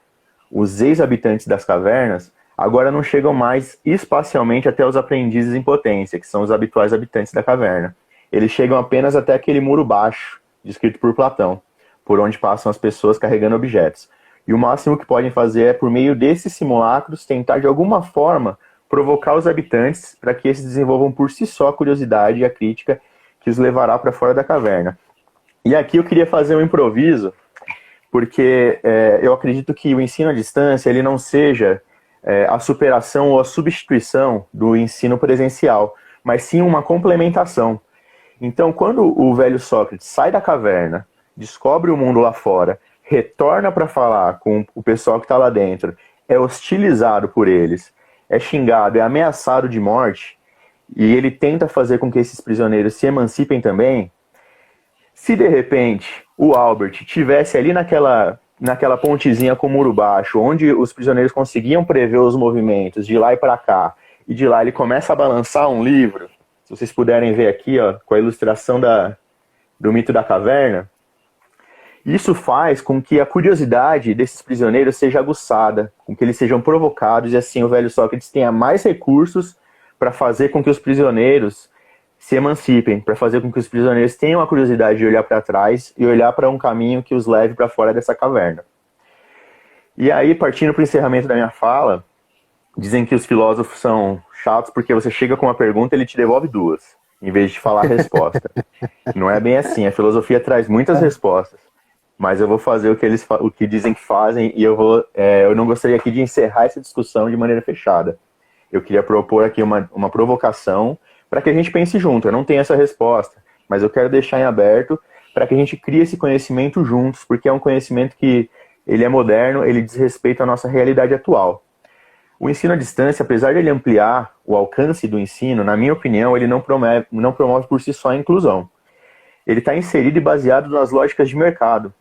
os ex-habitantes das cavernas, agora não chegam mais espacialmente até os aprendizes em potência, que são os habituais habitantes da caverna. Eles chegam apenas até aquele muro baixo, descrito por Platão, por onde passam as pessoas carregando objetos. E o máximo que podem fazer é, por meio desses simulacros, tentar de alguma forma provocar os habitantes para que esses desenvolvam por si só a curiosidade e a crítica que os levará para fora da caverna. E aqui eu queria fazer um improviso, porque eu acredito que o ensino à distância ele não seja a superação ou a substituição do ensino presencial, mas sim uma complementação. Então, quando o velho Sócrates sai da caverna, descobre o mundo lá fora, retorna para falar com o pessoal que está lá dentro, é hostilizado por eles, é xingado, é ameaçado de morte, e ele tenta fazer com que esses prisioneiros se emancipem também, se de repente o Albert tivesse ali naquela pontezinha com o muro baixo, onde os prisioneiros conseguiam prever os movimentos de lá e para cá, e de lá ele começa a balançar um livro, se vocês puderem ver aqui, ó, com a ilustração do mito da caverna, isso faz com que a curiosidade desses prisioneiros seja aguçada, com que eles sejam provocados, e assim o velho Sócrates tenha mais recursos para fazer com que os prisioneiros se emancipem, para fazer com que os prisioneiros tenham a curiosidade de olhar para trás e olhar para um caminho que os leve para fora dessa caverna. E aí, partindo para o encerramento da minha fala, dizem que os filósofos são chatos porque você chega com uma pergunta e ele te devolve duas, em vez de falar a resposta. Não é bem assim, a filosofia traz muitas respostas, mas eu vou fazer o que dizem que fazem e eu não gostaria aqui de encerrar essa discussão de maneira fechada. Eu queria propor aqui uma provocação para que a gente pense junto. Eu não tenho essa resposta, mas eu quero deixar em aberto para que a gente crie esse conhecimento juntos, porque é um conhecimento que ele é moderno, ele diz respeito à nossa realidade atual. O ensino à distância, apesar de ele ampliar o alcance do ensino, na minha opinião, ele não promove por si só a inclusão. Ele está inserido e baseado nas lógicas de mercado,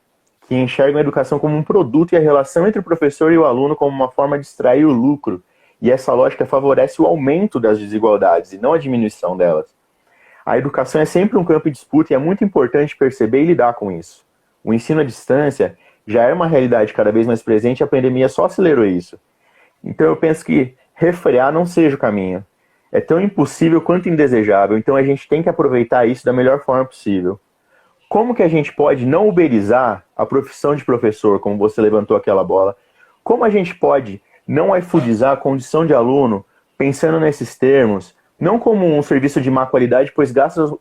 que enxergam a educação como um produto e a relação entre o professor e o aluno como uma forma de extrair o lucro. E essa lógica favorece o aumento das desigualdades e não a diminuição delas. A educação é sempre um campo de disputa e é muito importante perceber e lidar com isso. O ensino à distância já é uma realidade cada vez mais presente e a pandemia só acelerou isso. Então eu penso que refrear não seja o caminho. É tão impossível quanto indesejável, então a gente tem que aproveitar isso da melhor forma possível. Como que a gente pode não uberizar a profissão de professor, como você levantou aquela bola? Como a gente pode não iFoodizar a condição de aluno, pensando nesses termos, não como um serviço de má qualidade, pois graças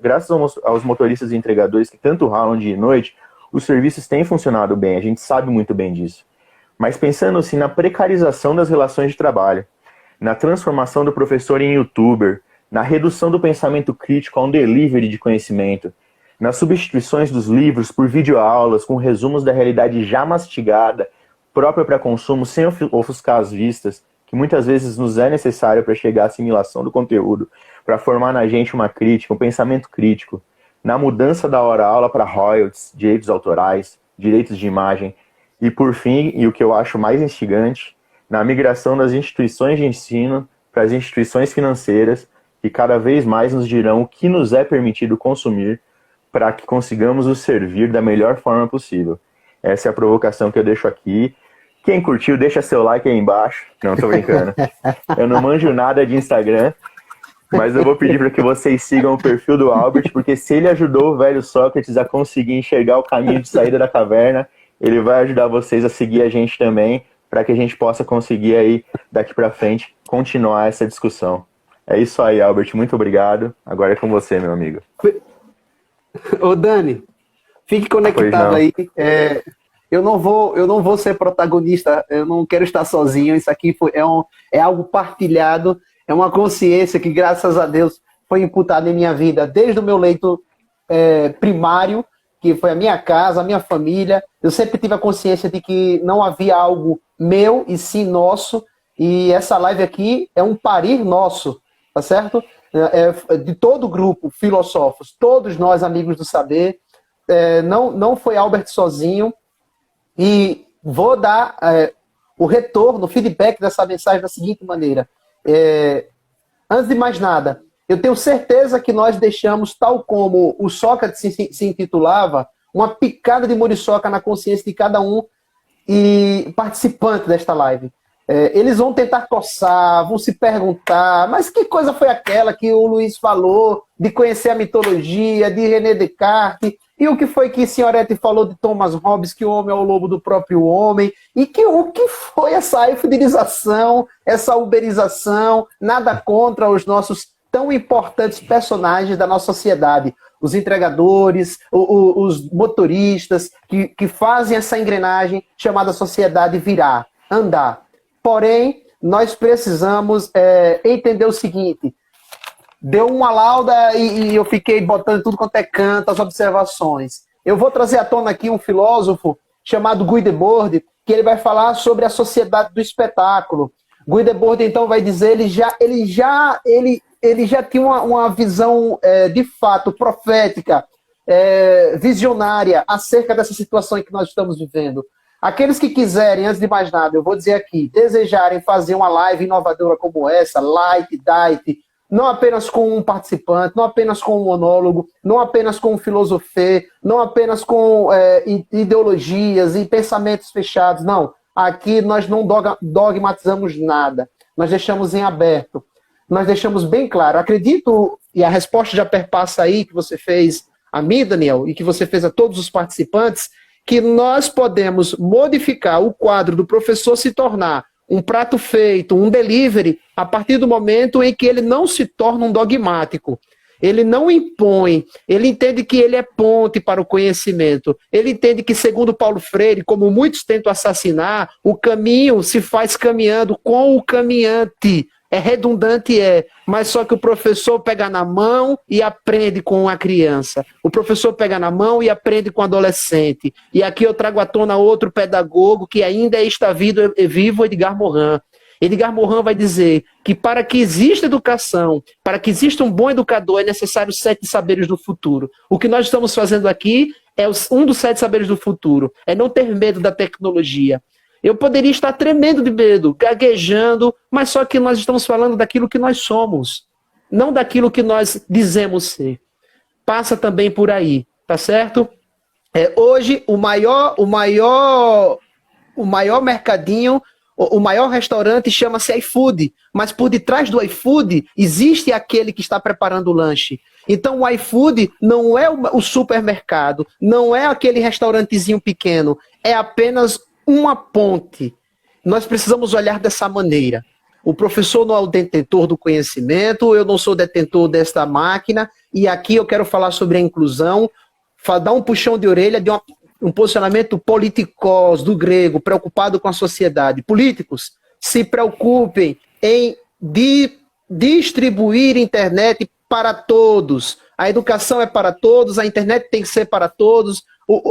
aos motoristas e entregadores que tanto ralam dia e noite, os serviços têm funcionado bem, a gente sabe muito bem disso. Mas pensando assim na precarização das relações de trabalho, na transformação do professor em youtuber, na redução do pensamento crítico a um delivery de conhecimento, nas substituições dos livros por videoaulas com resumos da realidade já mastigada, própria para consumo, sem ofuscar as vistas, que muitas vezes nos é necessário para chegar à assimilação do conteúdo, para formar na gente uma crítica, um pensamento crítico, na mudança da hora-aula para royalties, direitos autorais, direitos de imagem, e por fim, e o que eu acho mais instigante, na migração das instituições de ensino para as instituições financeiras, que cada vez mais nos dirão o que nos é permitido consumir para que consigamos os servir da melhor forma possível. Essa é a provocação que eu deixo aqui. Quem curtiu, deixa seu like aí embaixo. Não, tô brincando. Eu não manjo nada de Instagram, mas eu vou pedir para que vocês sigam o perfil do Albert, porque se ele ajudou o velho Sócrates a conseguir enxergar o caminho de saída da caverna, ele vai ajudar vocês a seguir a gente também, para que a gente possa conseguir aí, daqui para frente, continuar essa discussão. É isso aí, Albert. Muito obrigado. Agora é com você, meu amigo. Ô, Dani, fique conectado aí. Eu não vou ser protagonista, eu não quero estar sozinho. Isso aqui é algo partilhado, é uma consciência que, graças a Deus, foi imputada em minha vida, desde o meu leito primário, que foi a minha casa, a minha família. Eu sempre tive a consciência de que não havia algo meu e sim nosso, e essa live aqui é um parir nosso, tá certo? De todo o grupo, filósofos, todos nós, amigos do saber. Não foi Albert sozinho. E vou dar o retorno, o feedback dessa mensagem da seguinte maneira. Antes de mais nada, eu tenho certeza que nós deixamos, tal como o Sócrates se intitulava, uma picada de muriçoca na consciência de cada um e participante desta live. Eles vão tentar coçar, vão se perguntar, mas que coisa foi aquela que o Luiz falou de conhecer a mitologia, de René Descartes, e o que foi que Senhorete falou de Thomas Hobbes, que o homem é o lobo do próprio homem, e o que foi essa eufidelização, essa uberização, nada contra os nossos tão importantes personagens da nossa sociedade, os entregadores, os motoristas, que fazem essa engrenagem chamada sociedade virar, andar. Porém, nós precisamos entender o seguinte: deu uma lauda e eu fiquei botando tudo quanto é canto, as observações. Eu vou trazer à tona aqui um filósofo chamado Guy Debord, que ele vai falar sobre a sociedade do espetáculo. Guy Debord, então, vai dizer, ele já tinha uma visão, de fato, profética, visionária, acerca dessa situação em que nós estamos vivendo. Aqueles que quiserem, antes de mais nada, eu vou dizer aqui, desejarem fazer uma live inovadora como essa, light, diet, não apenas com um participante, não apenas com um monólogo, não apenas com um filosofê, não apenas com ideologias e pensamentos fechados, não. Aqui nós não dogmatizamos nada, nós deixamos em aberto, nós deixamos bem claro. Acredito, e a resposta já perpassa aí, que você fez a mim, Daniel, e que você fez a todos os participantes, que nós podemos modificar o quadro do professor se tornar um prato feito, um delivery, a partir do momento em que ele não se torna um dogmático. Ele não impõe, ele entende que ele é ponte para o conhecimento. Ele entende que, segundo Paulo Freire, como muitos tentam assassinar, o caminho se faz caminhando com o caminhante. É redundante, mas só que o professor pega na mão e aprende com a criança. O professor pega na mão e aprende com o adolescente. E aqui eu trago à tona outro pedagogo que ainda está vivo, Edgar Morin. Edgar Morin vai dizer que para que exista educação, para que exista um bom educador, é necessário os 7 saberes do futuro. O que nós estamos fazendo aqui é um dos 7 saberes do futuro. É não ter medo da tecnologia. Eu poderia estar tremendo de medo, gaguejando, mas só que nós estamos falando daquilo que nós somos, não daquilo que nós dizemos ser. Passa também por aí, tá certo? Hoje, o maior mercadinho, o maior restaurante chama-se iFood, mas por detrás do iFood existe aquele que está preparando o lanche. Então o iFood não é o supermercado, não é aquele restaurantezinho pequeno, é apenas uma ponte. Nós precisamos olhar dessa maneira. O professor não é o detentor do conhecimento, eu não sou detentor desta máquina, e aqui eu quero falar sobre a inclusão, dar um puxão de orelha um posicionamento politikos, do grego, preocupado com a sociedade. Políticos, se preocupem em distribuir internet para todos. A educação é para todos, a internet tem que ser para todos,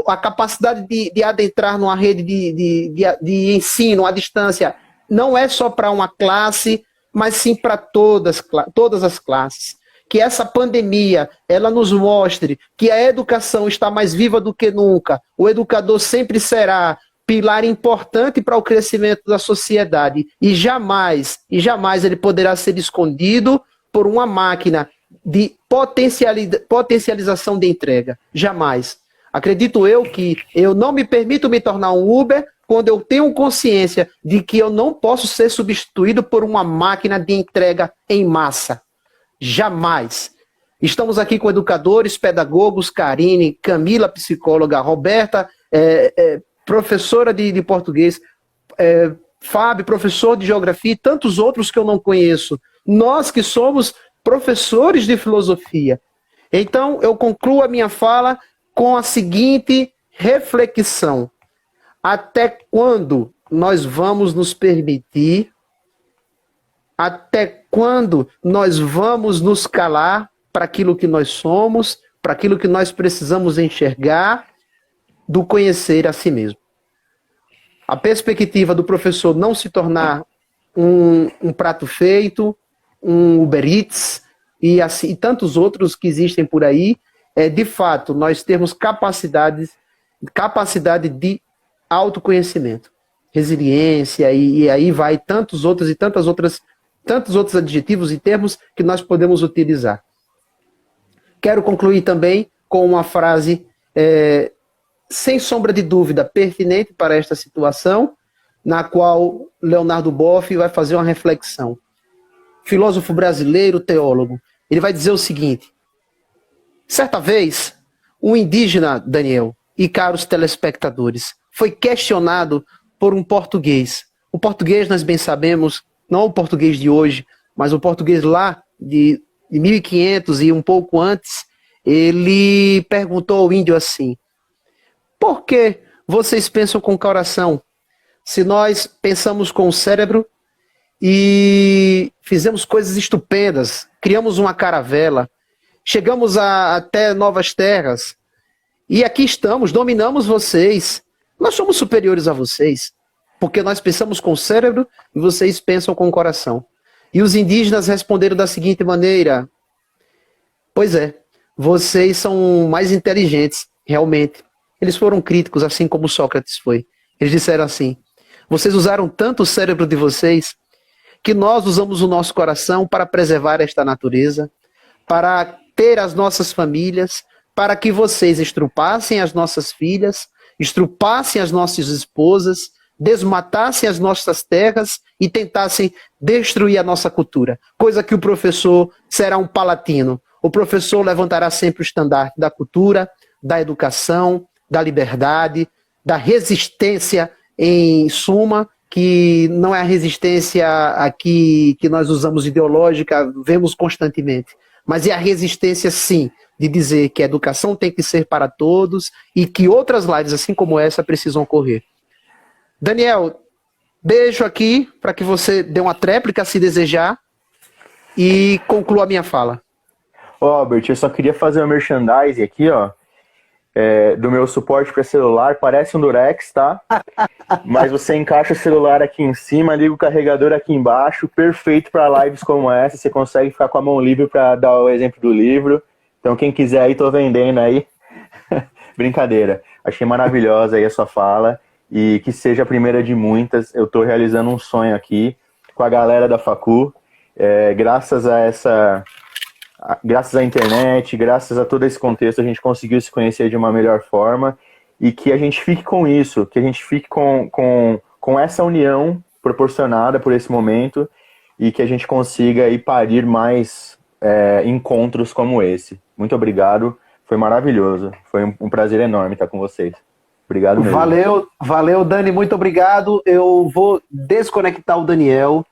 a capacidade de adentrar numa rede de ensino à distância não é só para uma classe, mas sim para todas as classes. Que essa pandemia, ela nos mostre que a educação está mais viva do que nunca. O educador sempre será pilar importante para o crescimento da sociedade e jamais ele poderá ser escondido por uma máquina de potencialização de entrega. Jamais. Acredito eu que eu não me permito me tornar um Uber quando eu tenho consciência de que eu não posso ser substituído por uma máquina de entrega em massa. Jamais. Estamos aqui com educadores, pedagogos, Karine, Camila, psicóloga, Roberta, professora de português, Fábio, professor de geografia e tantos outros que eu não conheço. Nós que somos professores de filosofia. Então, eu concluo a minha fala com a seguinte reflexão. Até quando nós vamos nos permitir, até quando nós vamos nos calar para aquilo que nós somos, para aquilo que nós precisamos enxergar, do conhecer a si mesmo? A perspectiva do professor não se tornar um prato feito, um Uber Eats e tantos outros que existem por aí, de fato, nós temos capacidade de autoconhecimento, resiliência, e aí vai tantos outros adjetivos e termos que nós podemos utilizar. Quero concluir também com uma frase, sem sombra de dúvida, pertinente para esta situação, na qual Leonardo Boff vai fazer uma reflexão. Filósofo brasileiro, teólogo. Ele vai dizer o seguinte: certa vez, um indígena, Daniel, e caros telespectadores, foi questionado por um português. O português, nós bem sabemos, não o português de hoje, mas o português lá de 1500 e um pouco antes, ele perguntou ao índio assim: por que vocês pensam com o coração? Se nós pensamos com o cérebro e fizemos coisas estupendas, criamos uma caravela, chegamos até novas terras, e aqui estamos, dominamos vocês. Nós somos superiores a vocês, porque nós pensamos com o cérebro e vocês pensam com o coração. E os indígenas responderam da seguinte maneira: pois é, vocês são mais inteligentes, realmente. Eles foram críticos, assim como Sócrates foi. Eles disseram assim: vocês usaram tanto o cérebro de vocês que nós usamos o nosso coração para preservar esta natureza, para ter as nossas famílias, para que vocês estrupassem as nossas filhas, estrupassem as nossas esposas, desmatassem as nossas terras e tentassem destruir a nossa cultura. Coisa que o professor será um palatino. O professor levantará sempre o estandarte da cultura, da educação, da liberdade, da resistência em suma, que não é a resistência aqui que nós usamos ideológica, vemos constantemente, mas é a resistência, sim, de dizer que a educação tem que ser para todos e que outras lives, assim como essa, precisam ocorrer. Daniel, beijo aqui para que você dê uma tréplica se desejar e conclua a minha fala. Albert, eu só queria fazer um merchandising aqui, ó, do meu suporte para celular. Parece um Durex, tá? Mas você encaixa o celular aqui em cima, liga o carregador aqui embaixo, perfeito para lives como essa. Você consegue ficar com a mão livre para dar o exemplo do livro. Então quem quiser aí, tô vendendo aí. Brincadeira. Achei maravilhosa aí a sua fala e que seja a primeira de muitas. Eu tô realizando um sonho aqui com a galera da Facu. Graças à internet, graças a todo esse contexto, a gente conseguiu se conhecer de uma melhor forma e que a gente fique com isso, que a gente fique com essa união proporcionada por esse momento e que a gente consiga aí parir mais encontros como esse. Muito obrigado, foi maravilhoso, foi um prazer enorme estar com vocês. Obrigado mesmo. Valeu, Dani, muito obrigado. Eu vou desconectar o Daniel.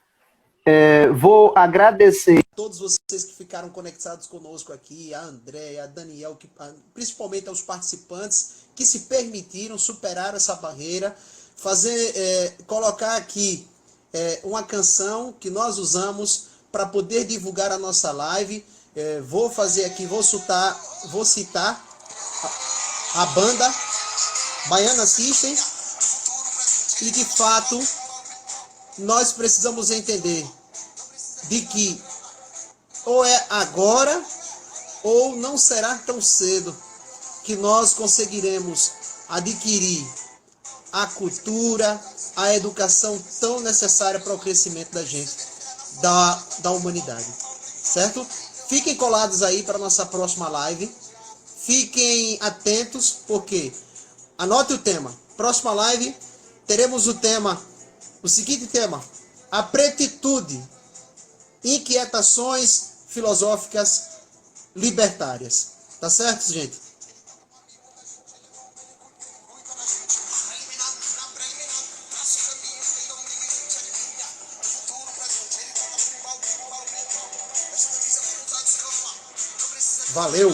Vou agradecer a todos vocês que ficaram conectados conosco aqui, a André, a Daniel, principalmente aos participantes que se permitiram superar essa barreira, colocar aqui uma canção que nós usamos para poder divulgar a nossa live. Vou citar a banda Baiana System, e de fato nós precisamos entender de que ou é agora ou não será tão cedo que nós conseguiremos adquirir a cultura, a educação tão necessária para o crescimento da gente, da humanidade, certo? Fiquem colados aí para a nossa próxima live, fiquem atentos, porque, anote o tema, próxima live teremos o seguinte tema: a pretitude, inquietações filosóficas libertárias. Tá certo, gente? Valeu!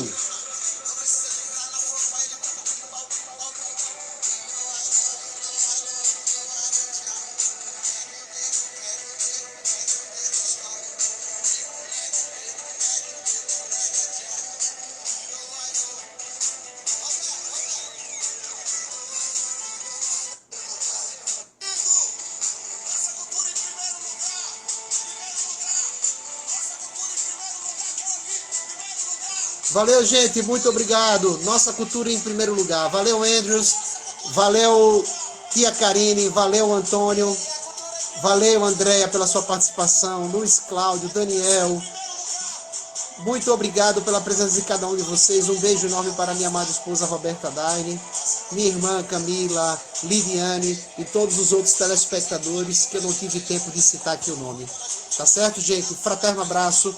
Valeu, gente, muito obrigado. Nossa cultura em primeiro lugar. Valeu, Andrews. Valeu, tia Karine. Valeu, Antônio. Valeu, Andréia, pela sua participação. Luiz Cláudio, Daniel. Muito obrigado pela presença de cada um de vocês. Um beijo enorme para minha amada esposa Roberta Daine, minha irmã Camila, Lidiane e todos os outros telespectadores que eu não tive tempo de citar aqui o nome. Tá certo, gente? Fraterno abraço.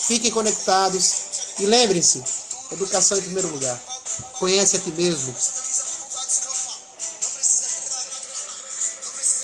Fiquem conectados. E lembrem-se, educação em primeiro lugar. Conhece a ti mesmo.